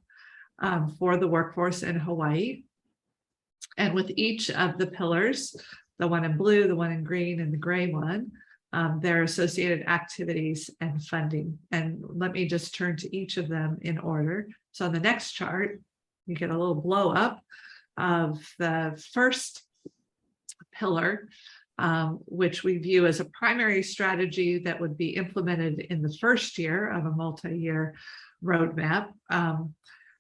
for the workforce in Hawaii. And with each of the pillars, the one in blue, the one in green, and the gray one, their associated activities and funding. And let me just turn to each of them in order. So on the next chart, you get a little blow up of the first pillar, which we view as a primary strategy that would be implemented in the first year of a multi-year roadmap,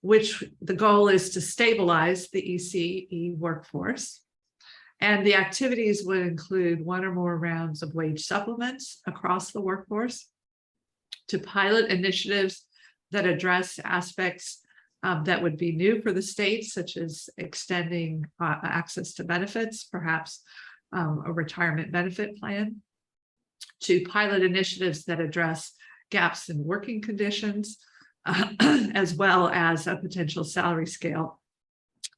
which the goal is to stabilize the ECE workforce. And the activities would include 1 or more rounds of wage supplements across the workforce, to pilot initiatives that address aspects that would be new for the state, such as extending access to benefits, perhaps a retirement benefit plan, to pilot initiatives that address gaps in working conditions, as well as a potential salary scale.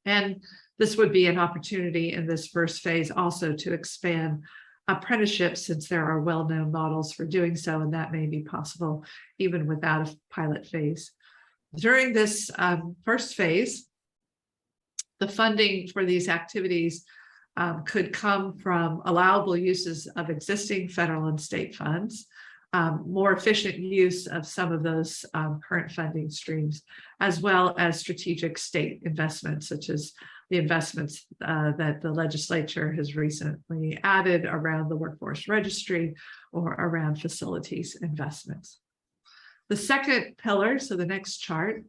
And this would be an opportunity in this first phase also to expand apprenticeships, since there are well-known models for doing so, and that may be possible even without a pilot phase. During this first phase, the funding for these activities could come from allowable uses of existing federal and state funds, more efficient use of some of those current funding streams, as well as strategic state investments, such as the investments that the legislature has recently added around the workforce registry or around facilities investments. The second pillar, so the next chart,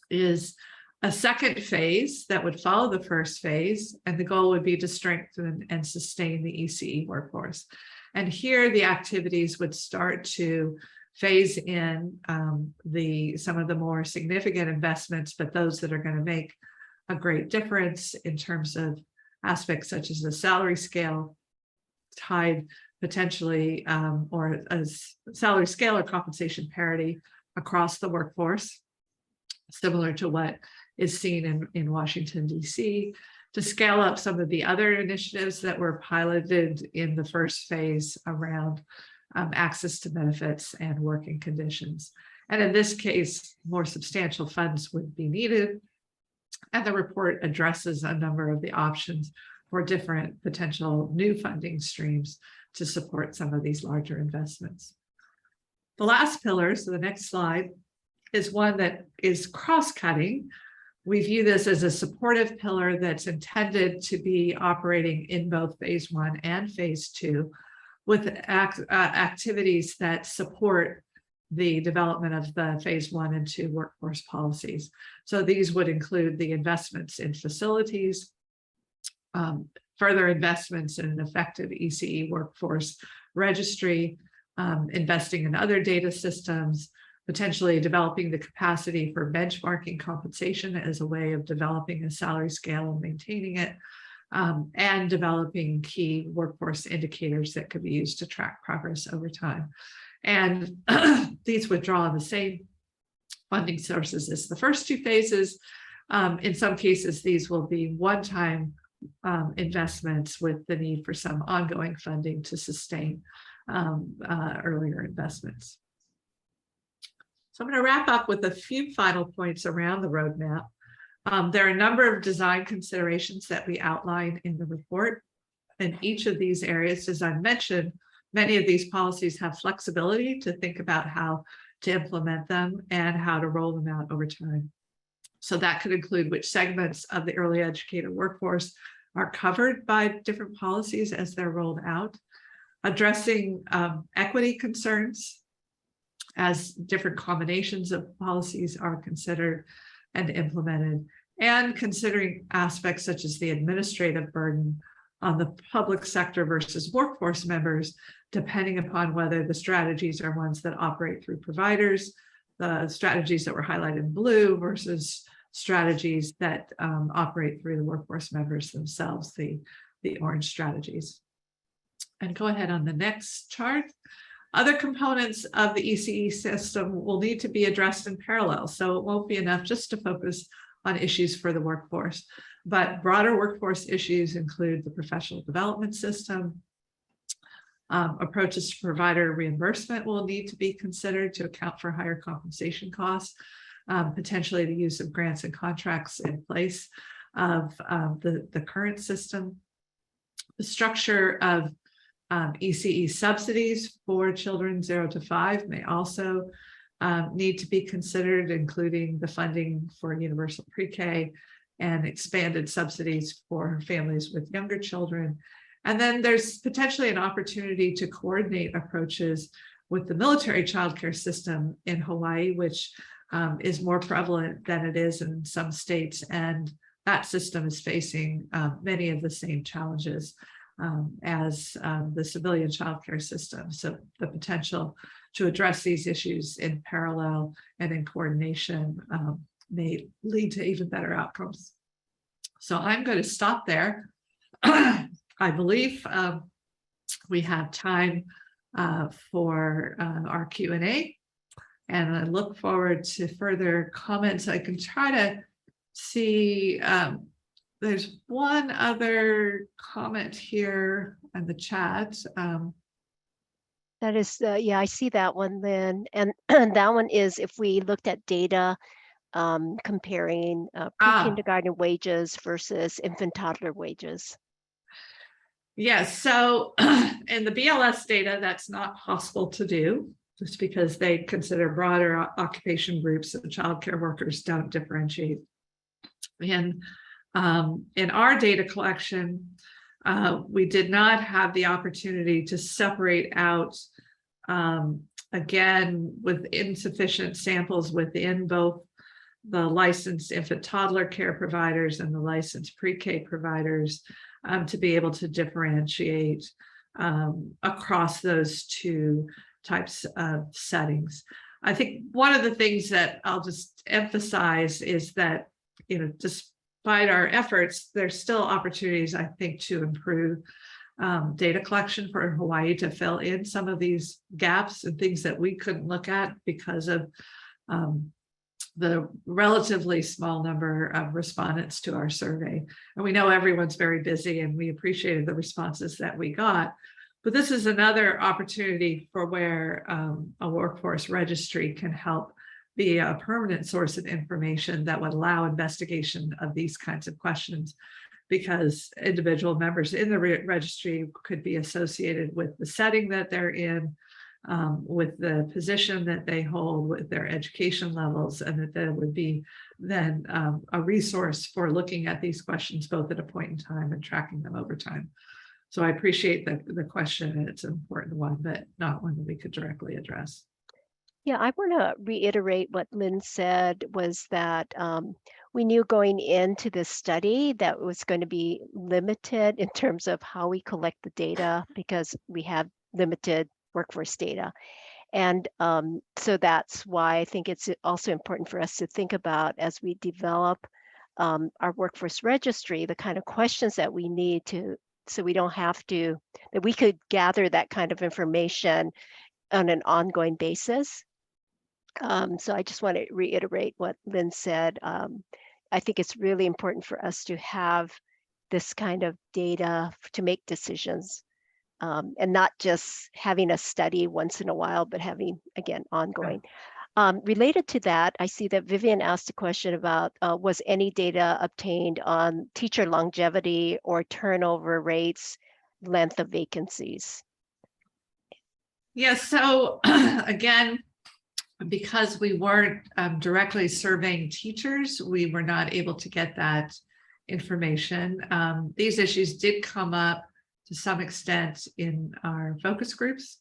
is a second phase that would follow the first phase, and the goal would be to strengthen and sustain the ECE workforce. And here the activities would start to phase in some of the more significant investments, but those that are going to make a great difference in terms of aspects such as the salary scale tied potentially or as salary scale or compensation parity across the workforce, similar to what is seen in Washington, D.C., to scale up some of the other initiatives that were piloted in the first phase around access to benefits and working conditions. And in this case, more substantial funds would be needed. And the report addresses a number of the options for different potential new funding streams to support some of these larger investments. The last pillar, so the next slide, is one that is cross-cutting. We view this as a supportive pillar that's intended to be operating in both phase 1 and phase 2 with activities that support the development of the phase 1 and 2 workforce policies. So these would include the investments in facilities, further investments in an effective ECE workforce registry, investing in other data systems, potentially developing the capacity for benchmarking compensation as a way of developing a salary scale and maintaining it, and developing key workforce indicators that could be used to track progress over time. And these would draw on the same funding sources as the first two phases. In some cases, these will be one-time investments with the need for some ongoing funding to sustain earlier investments. So I'm going to wrap up with a few final points around the roadmap. There are a number of design considerations that we outline in the report. In each of these areas, as I mentioned, many of these policies have flexibility to think about how to implement them and how to roll them out over time. So that could include which segments of the early educator workforce are covered by different policies as they're rolled out, addressing equity concerns as different combinations of policies are considered and implemented, and considering aspects such as the administrative burden on the public sector versus workforce members, depending upon whether the strategies are ones that operate through providers, the strategies that were highlighted in blue versus strategies that operate through the workforce members themselves, the orange strategies. And go ahead on the next chart. Other components of the ECE system will need to be addressed in parallel, so it won't be enough just to focus on issues for the workforce, but broader workforce issues include the professional development system. Approaches to provider reimbursement will need to be considered to account for higher compensation costs, potentially the use of grants and contracts in place of the current system. The structure of ECE subsidies for children 0 to 5 may also need to be considered, including the funding for universal pre-K and expanded subsidies for families with younger children. And then there's potentially an opportunity to coordinate approaches with the military childcare system in Hawaii, which is more prevalent than it is in some states. And that system is facing many of the same challenges as the civilian childcare system. So the potential to address these issues in parallel and in coordination may lead to even better outcomes. So I'm going to stop there. I believe we have time for our Q&A, and I look forward to further comments. I can try to see, there's one other comment here in the chat. That is, yeah, I see that one then. And that one is if we looked at data comparing pre-kindergarten wages versus infant toddler wages. Yes, so in the BLS data, that's not possible to do just because they consider broader occupation groups and childcare workers don't differentiate. And in our data collection, we did not have the opportunity to separate out, again, with insufficient samples within both the licensed infant toddler care providers and the licensed pre-K providers, to be able to differentiate across those two types of settings. I think one of the things that I'll just emphasize is that, despite our efforts, there's still opportunities, I think, to improve data collection for Hawaii to fill in some of these gaps and things that we couldn't look at because of the relatively small number of respondents to our survey. And we know everyone's very busy and we appreciated the responses that we got. But this is another opportunity for where a workforce registry can help be a permanent source of information that would allow investigation of these kinds of questions, because individual members in the registry could be associated with the setting that they're in, with the position that they hold, with their education levels, and that there would be then a resource for looking at these questions both at a point in time and tracking them over time. So I appreciate the question, and it's an important one, but not one that we could directly address. Yeah, I want to reiterate what Lynn said, was that we knew going into this study that it was going to be limited in terms of how we collect the data because we have limited workforce data. And so that's why I think it's also important for us to think about, as we develop our workforce registry, the kind of questions that we need to, so we don't have to, that we could gather that kind of information on an ongoing basis. So I just want to reiterate what Lynn said. I think it's really important for us to have this kind of data to make decisions, and not just having a study once in a while, but having, again, ongoing. Related to that, I see that Vivian asked a question about, was any data obtained on teacher longevity or turnover rates, length of vacancies? Yes, so again, because we weren't directly surveying teachers, we were not able to get that information. These issues did come up to some extent in our focus groups.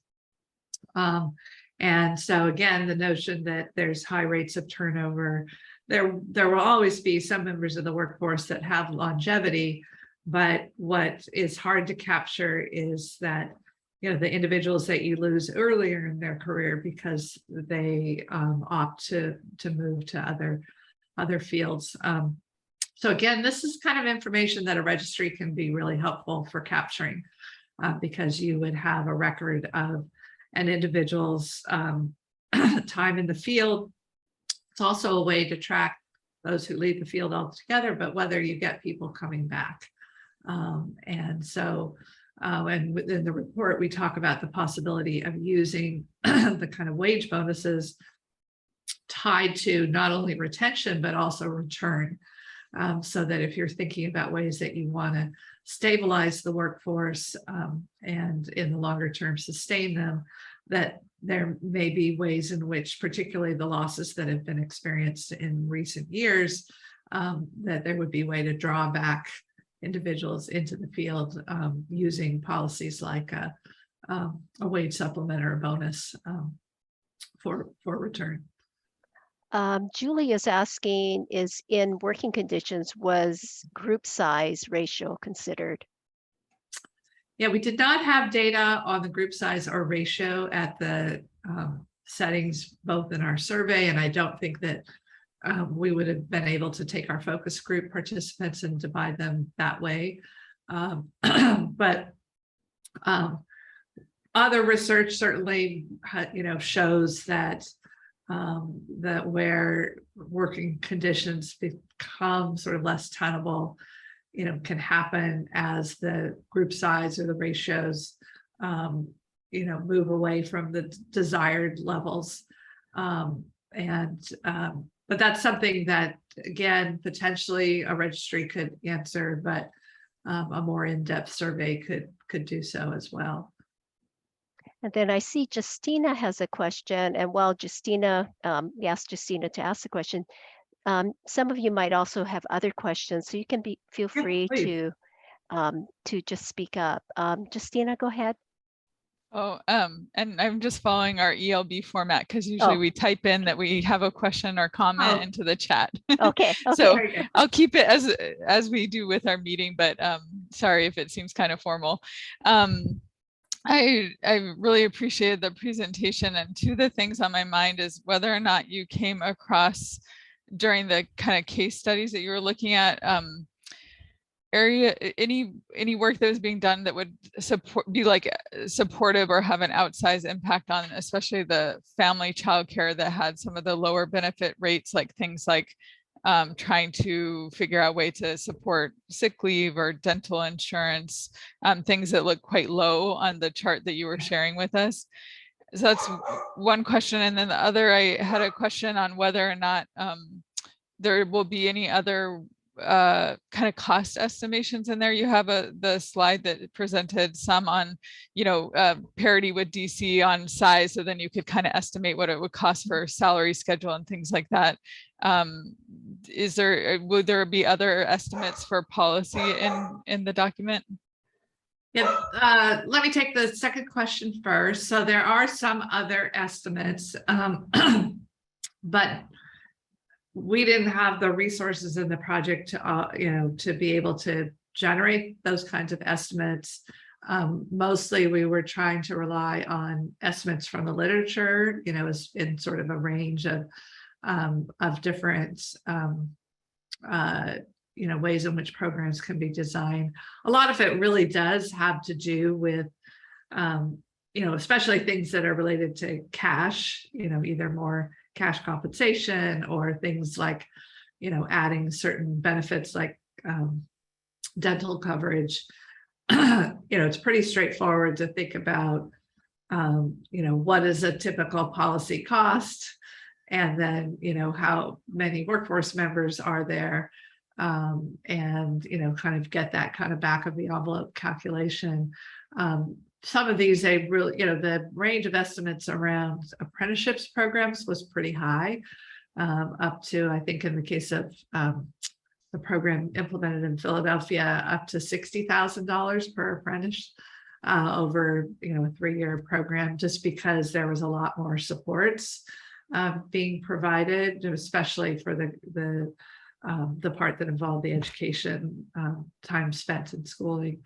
And so again, the notion that there's high rates of turnover, there will always be some members of the workforce that have longevity, but what is hard to capture is that the individuals that you lose earlier in their career because they opt to move to other fields. So again, this is kind of information that a registry can be really helpful for capturing, because you would have a record of an individual's time in the field. It's also a way to track those who leave the field altogether, but whether you get people coming back. And so, and within the report, we talk about the possibility of using the kind of wage bonuses tied to not only retention, but also return. So that if you're thinking about ways that you want to stabilize the workforce and in the longer term sustain them, that there may be ways in which, particularly the losses that have been experienced in recent years, that there would be a way to draw back individuals into the field using policies like a wage supplement or a bonus for return. Julie is asking, is in working conditions, was group size ratio considered? Yeah, we did not have data on the group size or ratio at the settings, both in our survey, and I don't think that we would have been able to take our focus group participants and divide them that way. But other research certainly, shows that that where working conditions become sort of less tenable, can happen as the group size or the ratios, move away from the desired levels. But that's something that, again, potentially a registry could answer, but a more in-depth survey could do so as well. And then I see Justina has a question, and while Justina, we asked Justina to ask the question, some of you might also have other questions, so you can feel Yeah, free please. to just speak up. Justina, go ahead. Oh, and I'm just following our ELB format because usually Oh. we type in that we have a question or comment Oh. into the chat. Okay, So okay. Very good. I'll keep it as we do with our meeting, but sorry if it seems kind of formal. I really appreciated the presentation, and two of the things on my mind is whether or not you came across during the kind of case studies that you were looking at any work that was being done that would be like supportive or have an outsized impact on especially the family childcare that had some of the lower benefit rates, like things like trying to figure out a way to support sick leave or dental insurance, things that look quite low on the chart that you were sharing with us. So that's one question. And then the other, I had a question on whether or not there will be any other kind of cost estimations in there. You have the slide that presented some on, parity with DC on size, so then you could kind of estimate what it would cost for salary schedule and things like that. Would there be other estimates for policy in the document? Yeah, let me take the second question first. So there are some other estimates, but we didn't have the resources in the project to, to be able to generate those kinds of estimates. Mostly we were trying to rely on estimates from the literature, in sort of a range of different, ways in which programs can be designed. A lot of it really does have to do with, especially things that are related to cash, either more cash compensation or things like, adding certain benefits like dental coverage. It's pretty straightforward to think about, what is a typical policy cost, and then, how many workforce members are there, and, kind of get that kind of back of the envelope calculation. Some of these, they really, the range of estimates around apprenticeships programs was pretty high, up to, I think in the case of the program implemented in Philadelphia, up to $60,000 per apprentice over, a 3-year program, just because there was a lot more supports being provided, especially for the part that involved the education time spent in schooling.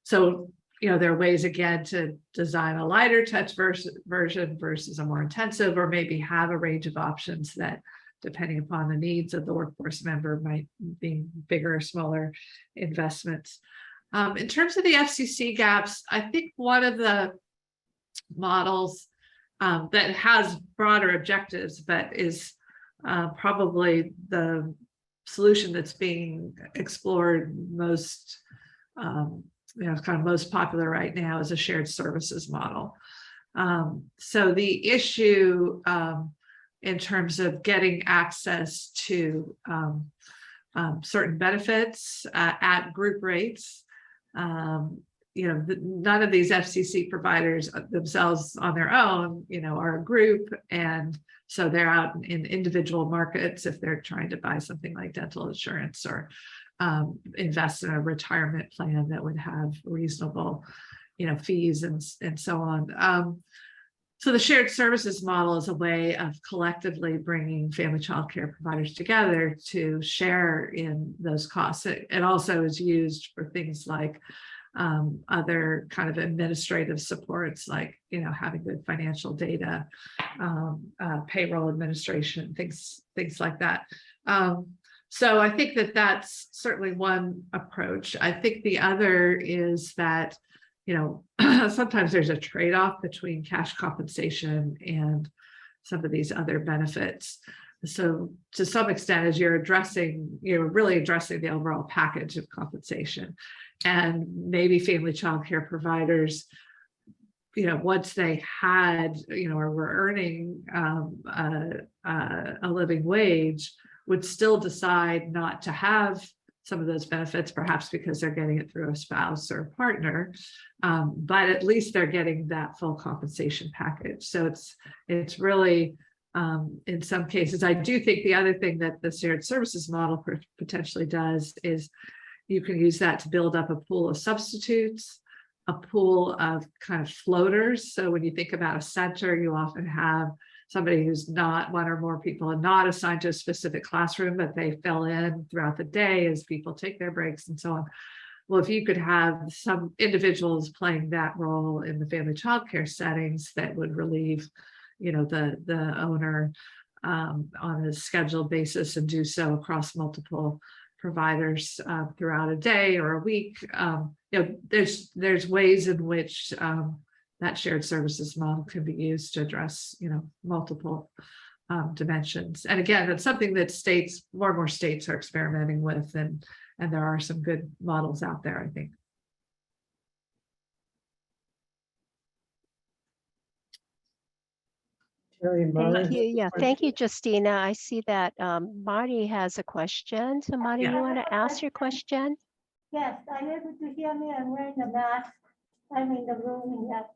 So, there are ways, again, to design a lighter touch version versus a more intensive, or maybe have a range of options that, depending upon the needs of the workforce member, might be bigger or smaller investments. In terms of the FCC gaps, I think one of the models that has broader objectives, but is probably the solution that's being explored most, kind of most popular right now, is a shared services model. So the issue in terms of getting access to certain benefits at group rates, none of these FCC providers themselves on their own, are a group, and so they're out in individual markets if they're trying to buy something like dental insurance or invest in a retirement plan that would have reasonable, fees and so on. So the shared services model is a way of collectively bringing family child care providers together to share in those costs. It also is used for things like other kind of administrative supports, like, having good financial data, payroll administration, things like that. So I think that that's certainly one approach. I think the other is that, sometimes there's a trade-off between cash compensation and some of these other benefits. So to some extent, as you're really addressing the overall package of compensation, and maybe family child care providers, once they had, or were earning a living wage, would still decide not to have some of those benefits, perhaps because they're getting it through a spouse or a partner, but at least they're getting that full compensation package. So it's really, in some cases, I do think the other thing that the shared services model potentially does is you can use that to build up a pool of substitutes, a pool of kind of floaters. So when you think about a center, you often have somebody who's not one or more people and not assigned to a specific classroom, but they fill in throughout the day as people take their breaks and so on. Well, if you could have some individuals playing that role in the family childcare settings, that would relieve, the owner on a scheduled basis and do so across multiple providers throughout a day or a week. There's ways in which that shared services model can be used to address, multiple dimensions. And again, that's something that more and more states are experimenting with, and there are some good models out there, I think. Terry, Mara, Thank you. Yeah, thank you, Justina. I see that Marty has a question. So Marty, Yeah. you want to ask your question? Yes, are you able to hear me? I'm wearing a mask. I'm in the room yet.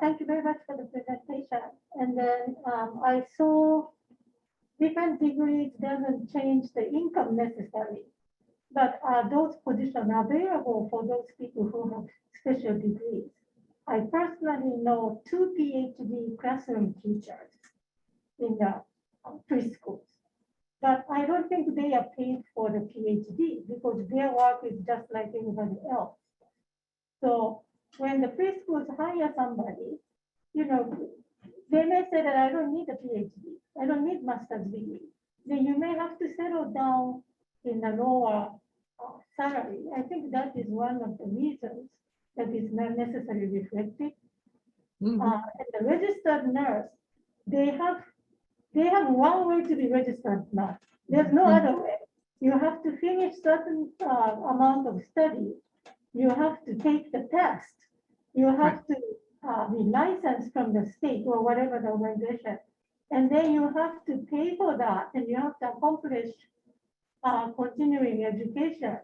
Thank you very much for the presentation. And then I saw different degrees doesn't change the income necessarily, but are those positions available for those people who have special degrees? I personally know 2 PhD classroom teachers in the preschools, but I don't think they are paid for the PhD because their work is just like anybody else. So when the preschools hire somebody, they may say that I don't need a PhD, I don't need master's degree. Then you may have to settle down in a lower salary. I think that is one of the reasons that is not necessarily reflected. Mm-hmm. And the registered nurse, they have one way to be registered nurse. There's no other way. You have to finish certain amount of study. You have to take the test. You have to be licensed from the state or whatever the organization. And then you have to pay for that, and you have to accomplish continuing education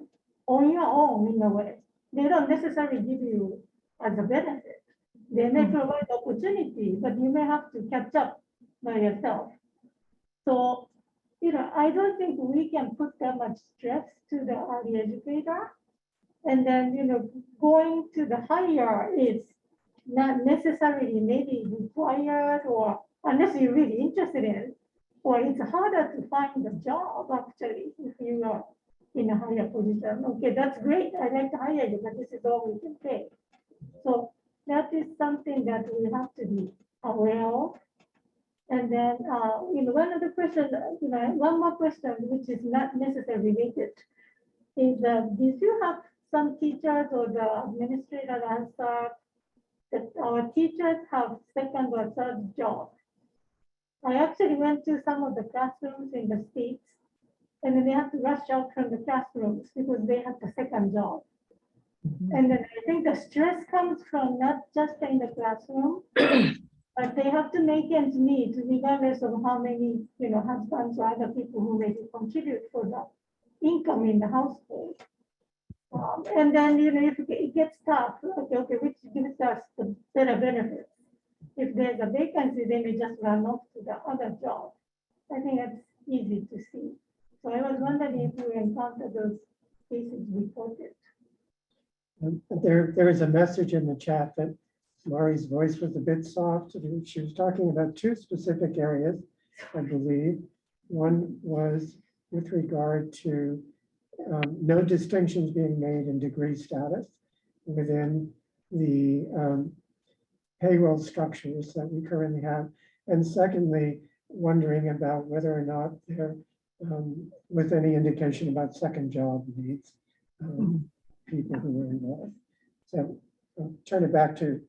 on your own in a way. They don't necessarily give you as a benefit. They may provide opportunity, but you may have to catch up by yourself. So, I don't think we can put that much stress to the early educator. And then, going to the higher is not necessarily maybe required, or unless you're really interested in it, or it's harder to find a job actually if you are in a higher position. Okay, that's great. I'd like to hire you, but this is all we can pay. So that is something that we have to be aware of. And then, one other question, one more question, which is not necessarily related, is did you have some teachers or the administrator answer that our teachers have second or third job? I actually went to some of the classrooms in the States, and then they have to rush out from the classrooms because they have the second job. And then I think the stress comes from not just in the classroom, but they have to make ends meet regardless of how many, husbands or other people who maybe contribute for the income in the household. And then, if it gets tough, okay, which gives us the better benefits. If there's a vacancy, they may just run off to the other job. I think that's easy to see. So I was wondering if you encountered those cases reported. There is a message in the chat that Mari's voice was a bit soft. She was talking about 2 specific areas, I believe. One was with regard to no distinctions being made in degree status within the payroll structures that we currently have. And secondly, wondering about whether or not there, with any indication about second job needs, people who were involved. So I'll turn it back to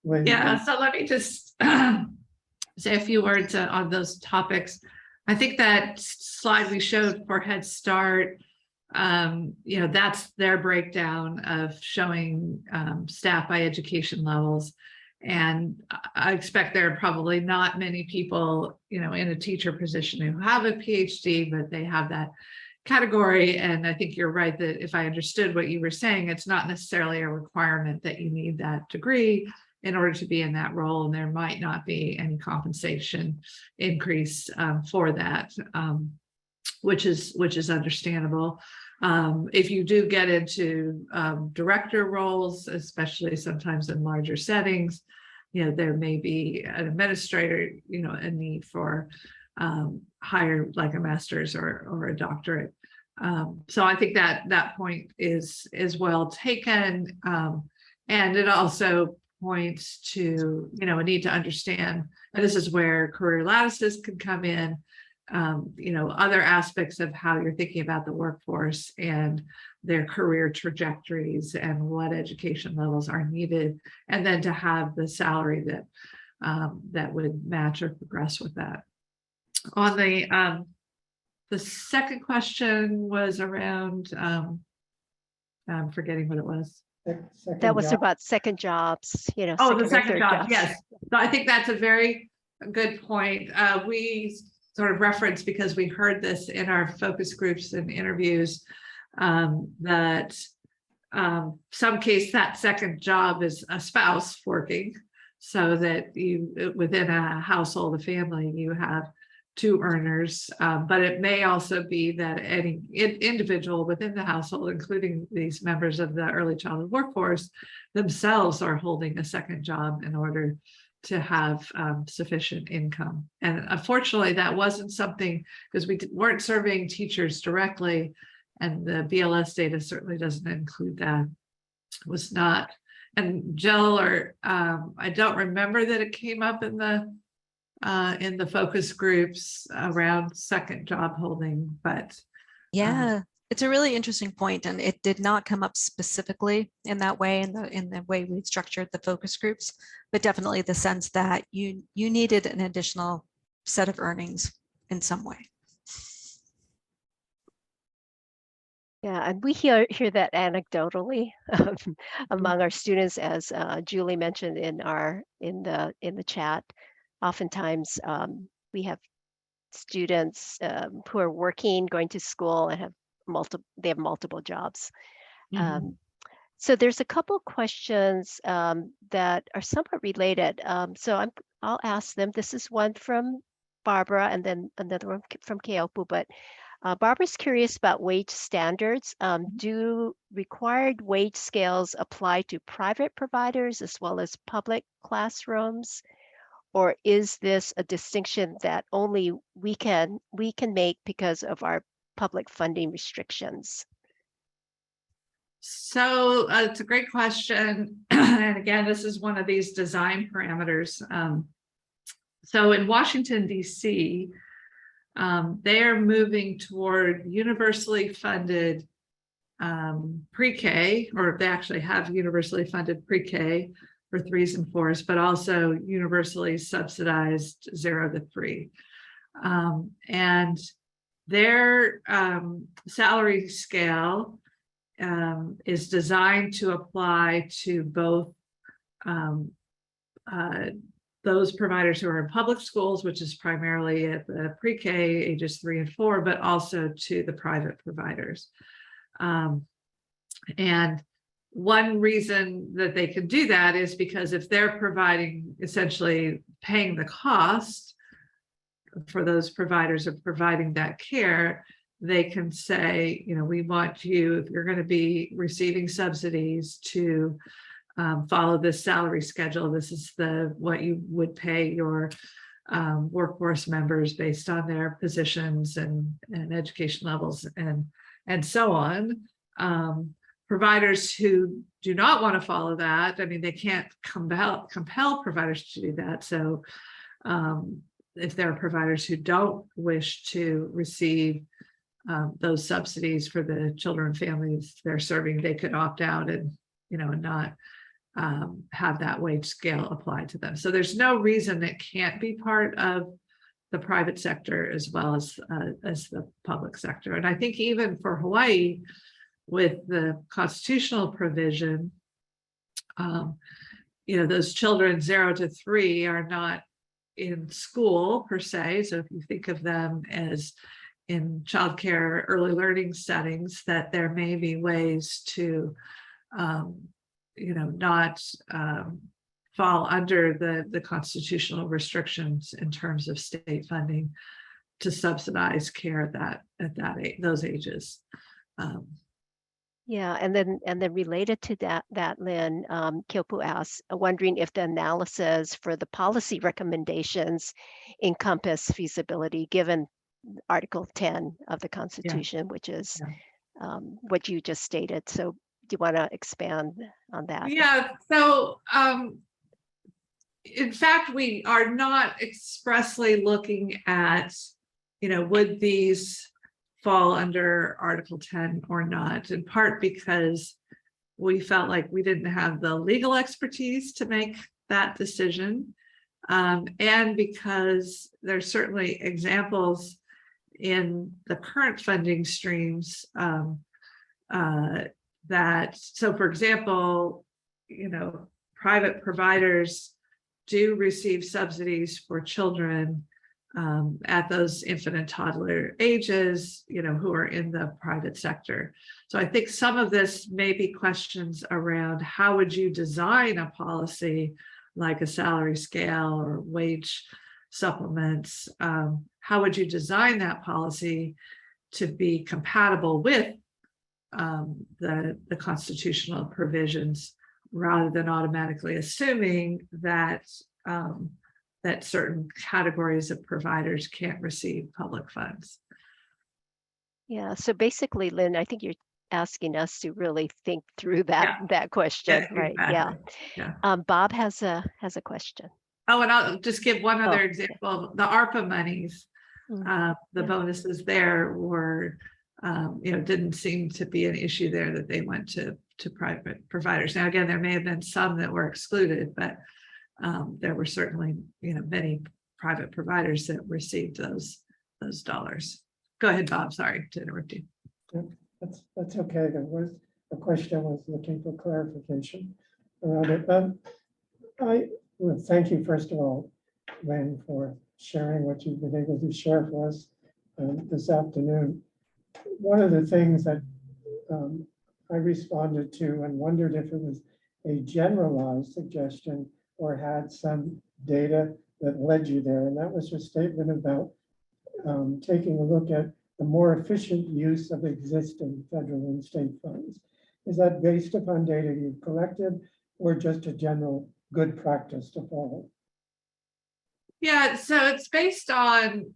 Lynn. Yeah, so let me just say a few words on those topics. I think that slide we showed for Head Start, that's their breakdown of showing staff by education levels. And I expect there are probably not many people, in a teacher position who have a PhD, but they have that category. And I think you're right that if I understood what you were saying, it's not necessarily a requirement that you need that degree in order to be in that role. And there might not be any compensation increase for that, which is understandable. If you do get into director roles, especially sometimes in larger settings, there may be an administrator, a need for higher, like a master's or a doctorate. So I think that point is well taken. And it also points to, a need to understand, and this is where career lattices can come in, other aspects of how you're thinking about the workforce and their career trajectories and what education levels are needed, and then to have the salary that would match or progress with that. On the second question was around, I'm forgetting what it was. That was about second jobs, Oh, the or second third job, jobs. yes. So I think that's a very good point. We sort of referenced, because we heard this in our focus groups and interviews, that some case that second job is a spouse working, so that you, within a household, a family, you have two earners, but it may also be that any individual within the household, including these members of the early childhood workforce, themselves are holding a second job in order to have sufficient income. And unfortunately, that wasn't something, because we weren't surveying teachers directly, and the BLS data certainly doesn't include that. It was not. And Jill, or I don't remember that it came up in the focus groups around second job holding, but Yeah, it's a really interesting point, and it did not come up specifically in that way, in the way we structured the focus groups, but definitely the sense that you needed an additional set of earnings in some way. Yeah, and we hear that anecdotally among our students, as Julie mentioned in the chat. Oftentimes, we have students who are working, going to school, and have multiple jobs. So there's a couple questions that are somewhat related. So I'll ask them. This is one from Barbara, and then another one from Keopu. But Barbara's curious about wage standards. Do required wage scales apply to private providers as well as public classrooms? Or is this a distinction that only we can make because of our public funding restrictions? So it's a great question. And again, this is one of these design parameters. So in Washington, D.C., they are moving toward universally funded pre-K, or they actually have universally funded pre-K for 3s and 4s, but also universally subsidized 0 to 3. And their salary scale is designed to apply to both those providers who are in public schools, which is primarily at the pre-K ages 3 and 4, but also to the private providers. And one reason that they can do that is because if they're providing, essentially paying the cost for those providers of providing that care, they can say, we want you, if you're going to be receiving subsidies, to follow this salary schedule. This is what you would pay your workforce members based on their positions and education levels and so on. Providers who do not want to follow that, I mean, they can't compel providers to do that. So if there are providers who don't wish to receive those subsidies for the children and families they're serving, they could opt out and not have that wage scale applied to them. So there's no reason it can't be part of the private sector as well as the public sector. And I think even for Hawaii, with the constitutional provision, those children 0 to 3 are not in school per se. So if you think of them as in childcare, early learning settings, that there may be ways to, not fall under the constitutional restrictions in terms of state funding to subsidize care those ages. Yeah, and then related to that Lynn, Kyopu asks, wondering if the analysis for the policy recommendations encompass feasibility given Article 10 of the Constitution, which is what you just stated. So do you want to expand on that? Yeah, so in fact, we are not expressly looking at, would these fall under Article 10 or not, in part because we felt like we didn't have the legal expertise to make that decision. And because there's certainly examples in the current funding streams so for example, private providers do receive subsidies for children at those infant and toddler ages, who are in the private sector. So I think some of this may be questions around how would you design a policy like a salary scale or wage supplements? How would you design that policy to be compatible with the constitutional provisions, rather than automatically assuming that that certain categories of providers can't receive public funds? Yeah, so basically, Lynn, I think you're asking us to really think through that question, right? Exactly. Yeah. Bob has a question. Oh, and I'll just give one other example. The ARPA monies, the bonuses there were, didn't seem to be an issue there, that they went to private providers. Now, again, there may have been some that were excluded, but there were certainly, many private providers that received those dollars. Go ahead, Bob. Sorry to interrupt you. That's okay. There was a question I was looking for clarification around it. I well, thank you, first of all, Lynn, for sharing what you've been able to share for us this afternoon. One of the things that I responded to and wondered if it was a generalized suggestion or had some data that led you there, and that was your statement about taking a look at the more efficient use of existing federal and state funds. Is that based upon data you've collected or just a general good practice to follow? Yeah, so it's based on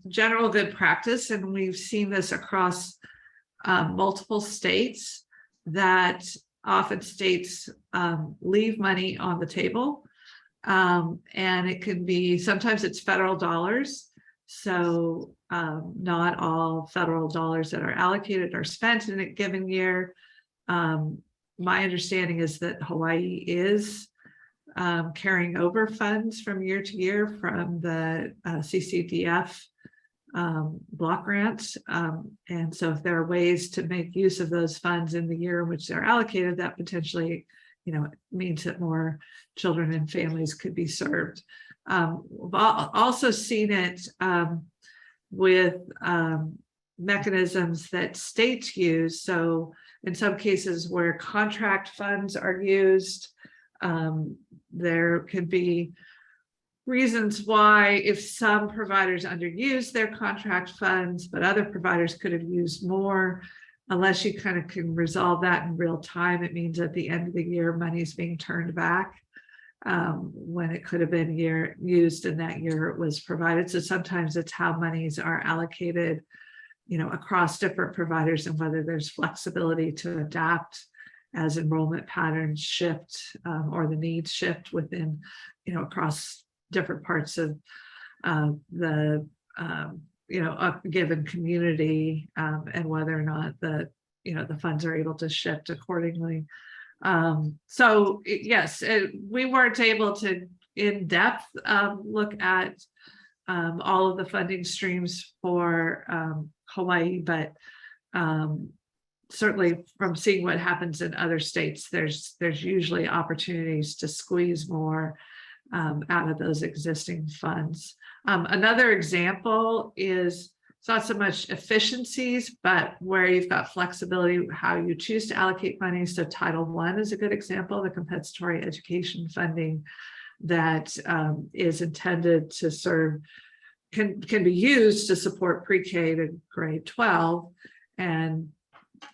general good practice, and we've seen this across multiple states, that often states leave money on the table, and it can be, sometimes it's federal dollars, so not all federal dollars that are allocated are spent in a given year. My understanding is that Hawaii is carrying over funds from year to year from the CCDF block grants. And so if there are ways to make use of those funds in the year in which they're allocated, that potentially, means that more children and families could be served. We've also seen it with mechanisms that states use. So in some cases where contract funds are used, there could be reasons why, if some providers underuse their contract funds, but other providers could have used more, unless you kind of can resolve that in real time, it means at the end of the year, money is being turned back when it could have been used in that year it was provided. So sometimes it's how monies are allocated, across different providers, and whether there's flexibility to adapt as enrollment patterns shift or the needs shift within, across different parts of the, a given community, and whether or not the funds are able to shift accordingly. So yes, we weren't able to in depth look at all of the funding streams for Hawaii, but certainly from seeing what happens in other states, there's usually opportunities to squeeze more out of those existing funds. Another example is, it's not so much efficiencies, but where you've got flexibility, how you choose to allocate money. So Title I is a good example, the compensatory education funding that is intended to serve, can be used to support pre-K to grade 12. And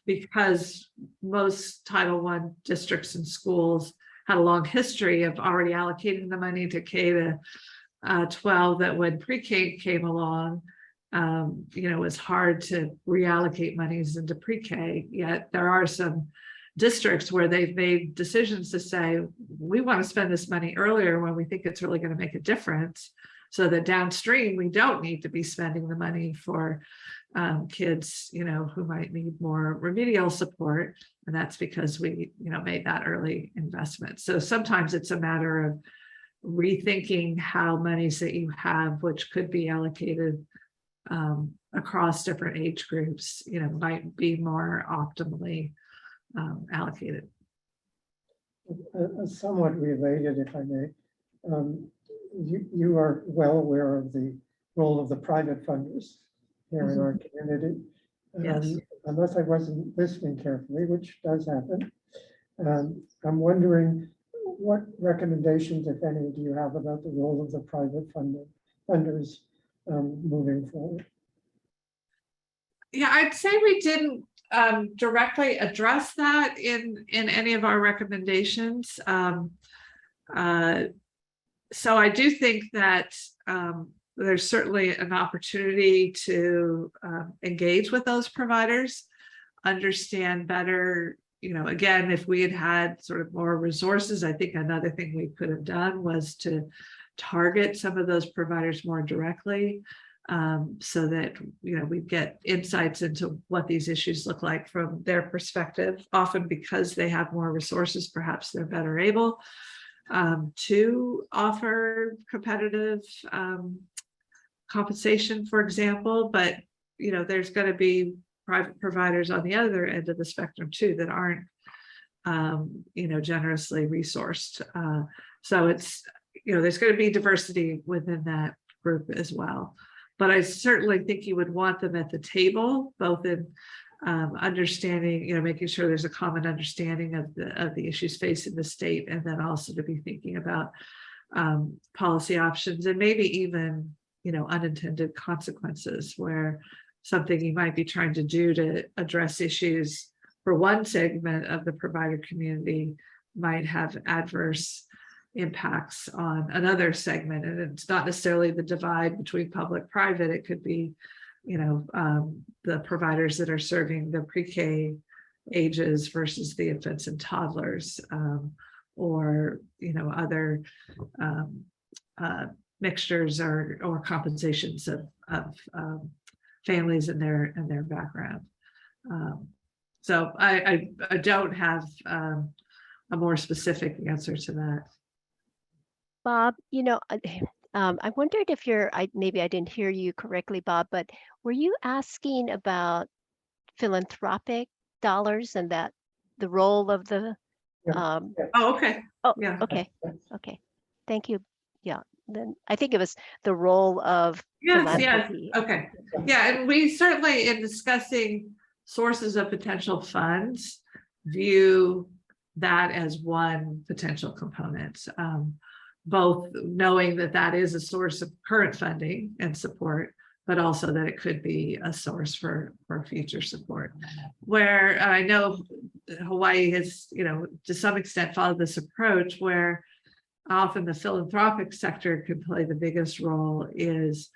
because most Title I districts and schools had a long history of already allocating the money to K to 12, that when pre-K came along, it was hard to reallocate monies into pre-K. Yet there are some districts where they've made decisions to say, we want to spend this money earlier when we think it's really going to make a difference, so that downstream we don't need to be spending the money for kids, who might need more remedial support. And that's because we, made that early investment. So sometimes it's a matter of rethinking how monies that you have, which could be allocated across different age groups, might be more optimally allocated. Somewhat related, if I may, you are well aware of the role of the private funders here in our community. Yes. Unless I wasn't listening carefully, which does happen. I'm wondering what recommendations, if any, do you have about the role of the private funders moving forward? Yeah, I'd say we didn't directly address that in any of our recommendations. So I do think that there's certainly an opportunity to engage with those providers, understand better, again, if we had sort of more resources, I think another thing we could have done was to target some of those providers more directly, so that, we get insights into what these issues look like from their perspective. Often because they have more resources, perhaps they're better able to offer competitive compensation, for example, but there's going to be private providers on the other end of the spectrum too that aren't generously resourced. So it's, there's going to be diversity within that group as well. But I certainly think you would want them at the table, both in understanding, making sure there's a common understanding of the issues facing the state, and then also to be thinking about policy options and maybe even, unintended consequences, where something you might be trying to do to address issues for one segment of the provider community might have adverse impacts on another segment. And it's not necessarily the divide between public private. It could be, the providers that are serving the pre-K ages versus the infants and toddlers, or other mixtures or compensations of families and their background. So I don't have a more specific answer to that. Bob, I wondered if maybe I didn't hear you correctly, Bob, but were you asking about philanthropic dollars and that the role of the? Yeah. Oh, okay. Oh, Yeah. okay. Okay. Thank you. Yeah. Then I think it was the role of Yes, philanthropy. okay. Yeah, and we certainly, in discussing sources of potential funds, view that as one potential component, both knowing that that is a source of current funding and support, but also that it could be a source for future support. Where I know Hawaii has, to some extent followed this approach, where often the philanthropic sector can play the biggest role is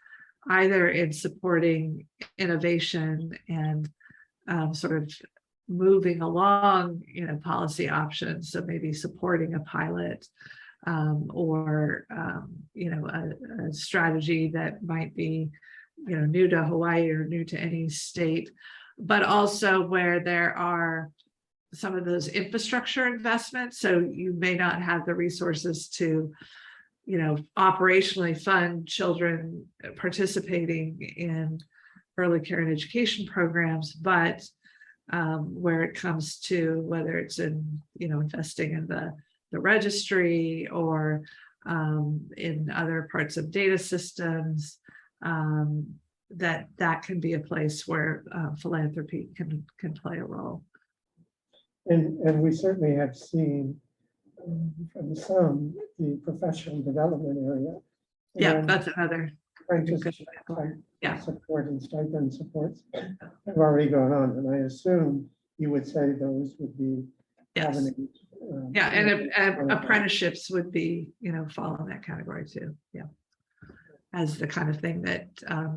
either in supporting innovation and sort of moving along, policy options. So maybe supporting a pilot or, a strategy that might be, new to Hawaii or new to any state, but also where there are some of those infrastructure investments. So you may not have the resources to, operationally fund children participating in early care and education programs, but where it comes to whether it's in, investing in the registry or in other parts of data systems, that can be a place where philanthropy can play a role. And we certainly have seen from some the professional development area. Yeah, And that's another. apprenticeship example. type Yeah. support and stipend supports have already gone on, and I assume you would say those would be Yes. avenues. Yeah, and apprenticeships would be, fall in that category too. Yeah. As the kind of thing that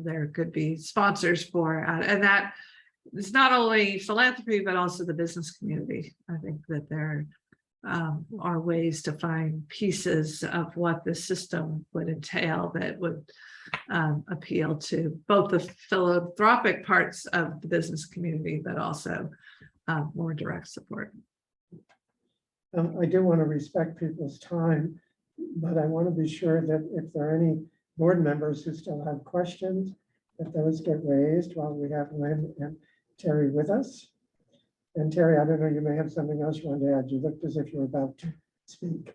there could be sponsors for, and that it's not only philanthropy, but also the business community. I think that there are ways to find pieces of what the system would entail that would appeal to both the philanthropic parts of the business community, but also more direct support. I do want to respect people's time, but I want to be sure that if there are any board members who still have questions, that those get raised while we have Lynn and Terry with us. And Terry, I don't know, you may have something else you want to add. You looked as if you were about to speak.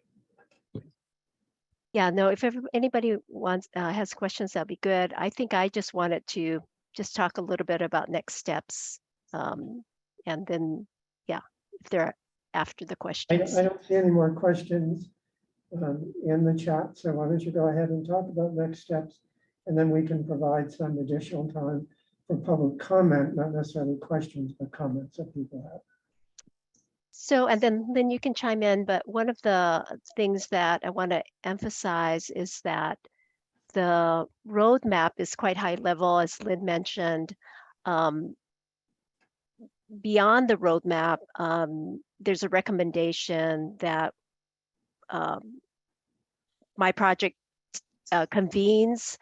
Yeah, no, if anybody wants, has questions, that'd be good. I think I just wanted to just talk a little bit about next steps. And then, yeah, if there are after the questions. I don't see any more questions in the chat. So why don't you go ahead and talk about next steps, and then we can provide some additional time for public comment, not necessarily questions, but comments that people have. So, and then you can chime in, but one of the things that I want to emphasize is that the roadmap is quite high level, as Lynn mentioned. Beyond the roadmap, there's a recommendation that my project convenes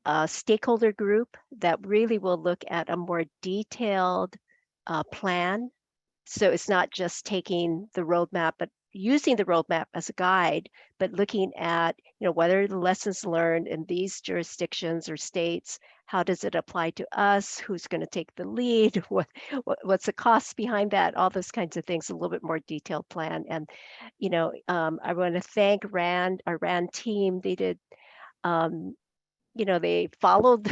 a stakeholder group that really will look at a more detailed plan. So it's not just taking the roadmap, but using the roadmap as a guide, but looking at, what are the lessons learned in these jurisdictions or states? How does it apply to us? Who's going to take the lead? What's the cost behind that? All those kinds of things, a little bit more detailed plan. And, I want to thank Rand, our Rand team. They did, they followed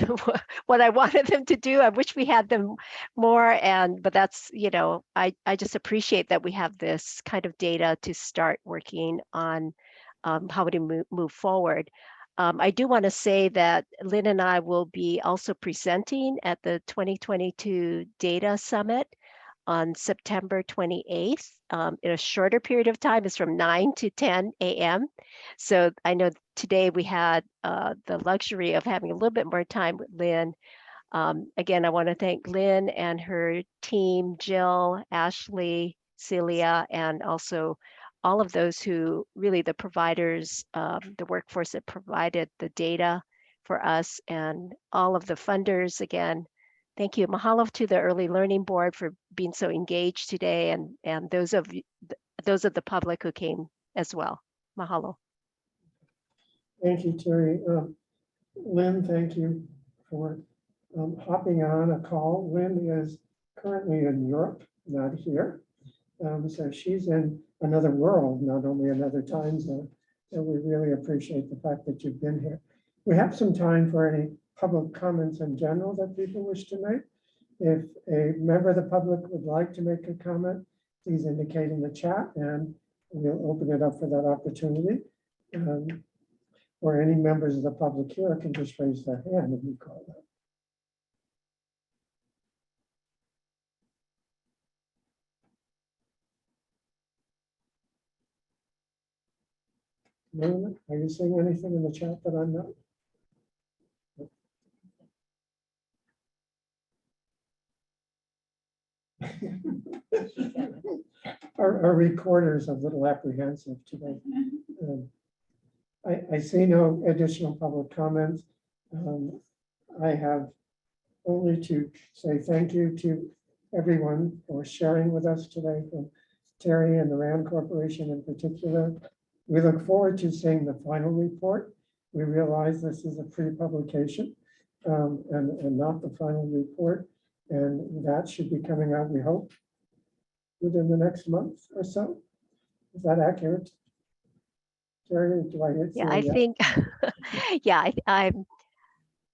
what I wanted them to do. I wish we had them more, but that's, I just appreciate that we have this kind of data to start working on how to move forward. I do want to say that Lynn and I will be also presenting at the 2022 Data Summit on September 28th in a shorter period of time. It's from 9 to 10 a.m. So I know today we had the luxury of having a little bit more time with Lynn. Again, I want to thank Lynn and her team, Jill, Ashley, Celia, and also all of those who really the providers, the workforce that provided the data for us, and all of the funders. Again, thank you. Mahalo to the Early Learning Board for being so engaged today, and those of the public who came as well. Mahalo. Thank you, Terry. Lynn, thank you for hopping on a call. Lynn is currently in Europe, not here. So she's in another world, not only another time zone. So we really appreciate the fact that you've been here. We have some time for any public comments in general that people wish to make. If a member of the public would like to make a comment, please indicate in the chat and we'll open it up for that opportunity. Or any members of the public here can just raise their hand if you call them. Lynn, are you seeing anything in the chat that I'm not? Our recorder's a little apprehensive today. I see no additional public comments. I have only to say thank you to everyone for sharing with us today, from Terry and the RAND Corporation in particular. We look forward to seeing the final report. We realize this is a pre-publication and not the final report. And that should be coming out, we hope, within the next month or so. Is that accurate? Terry, do I hit? Yeah, I think, yeah,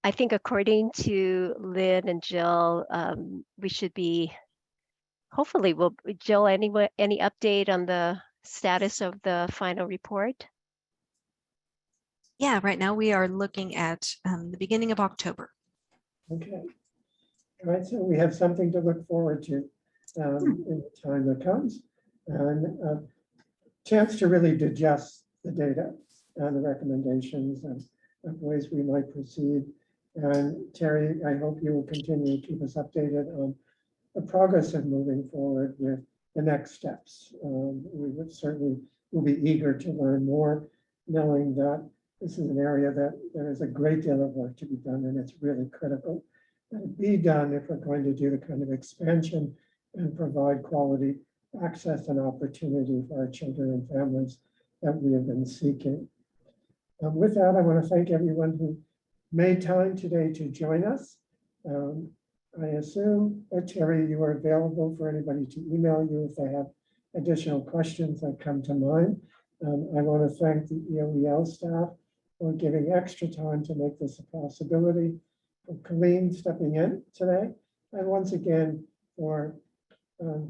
I think according to Lynn and Jill, we should be, hopefully, will Jill, any update on the status of the final report? Yeah, right now we are looking at the beginning of October. Okay. All right, so we have something to look forward to in the time that comes. And a chance to really digest the data and the recommendations and ways we might proceed. And Terry, I hope you will continue to keep us updated on the progress of moving forward with the next steps. We would certainly will be eager to learn more, knowing that this is an area that there is a great deal of work to be done, and it's really critical that it be done if we're going to do the kind of expansion and provide quality access and opportunity for our children and families that we have been seeking. With that, I want to thank everyone who made time today to join us. I assume that Terry, you are available for anybody to email you if they have additional questions that come to mind. I want to thank the ELB staff for giving extra time to make this a possibility, for Colleen stepping in today, and once again for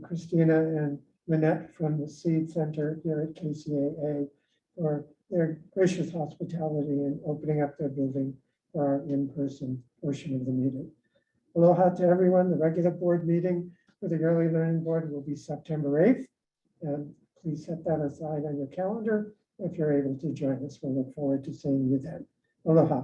Christina and Lynette from the Seed Center here at KCAA for their gracious hospitality and opening up their building for our in-person portion of the meeting. Aloha to everyone. The regular board meeting for the Early Learning Board will be September 8th. And please set that aside on your calendar if you're able to join us. We'll look forward to seeing you then. Aloha.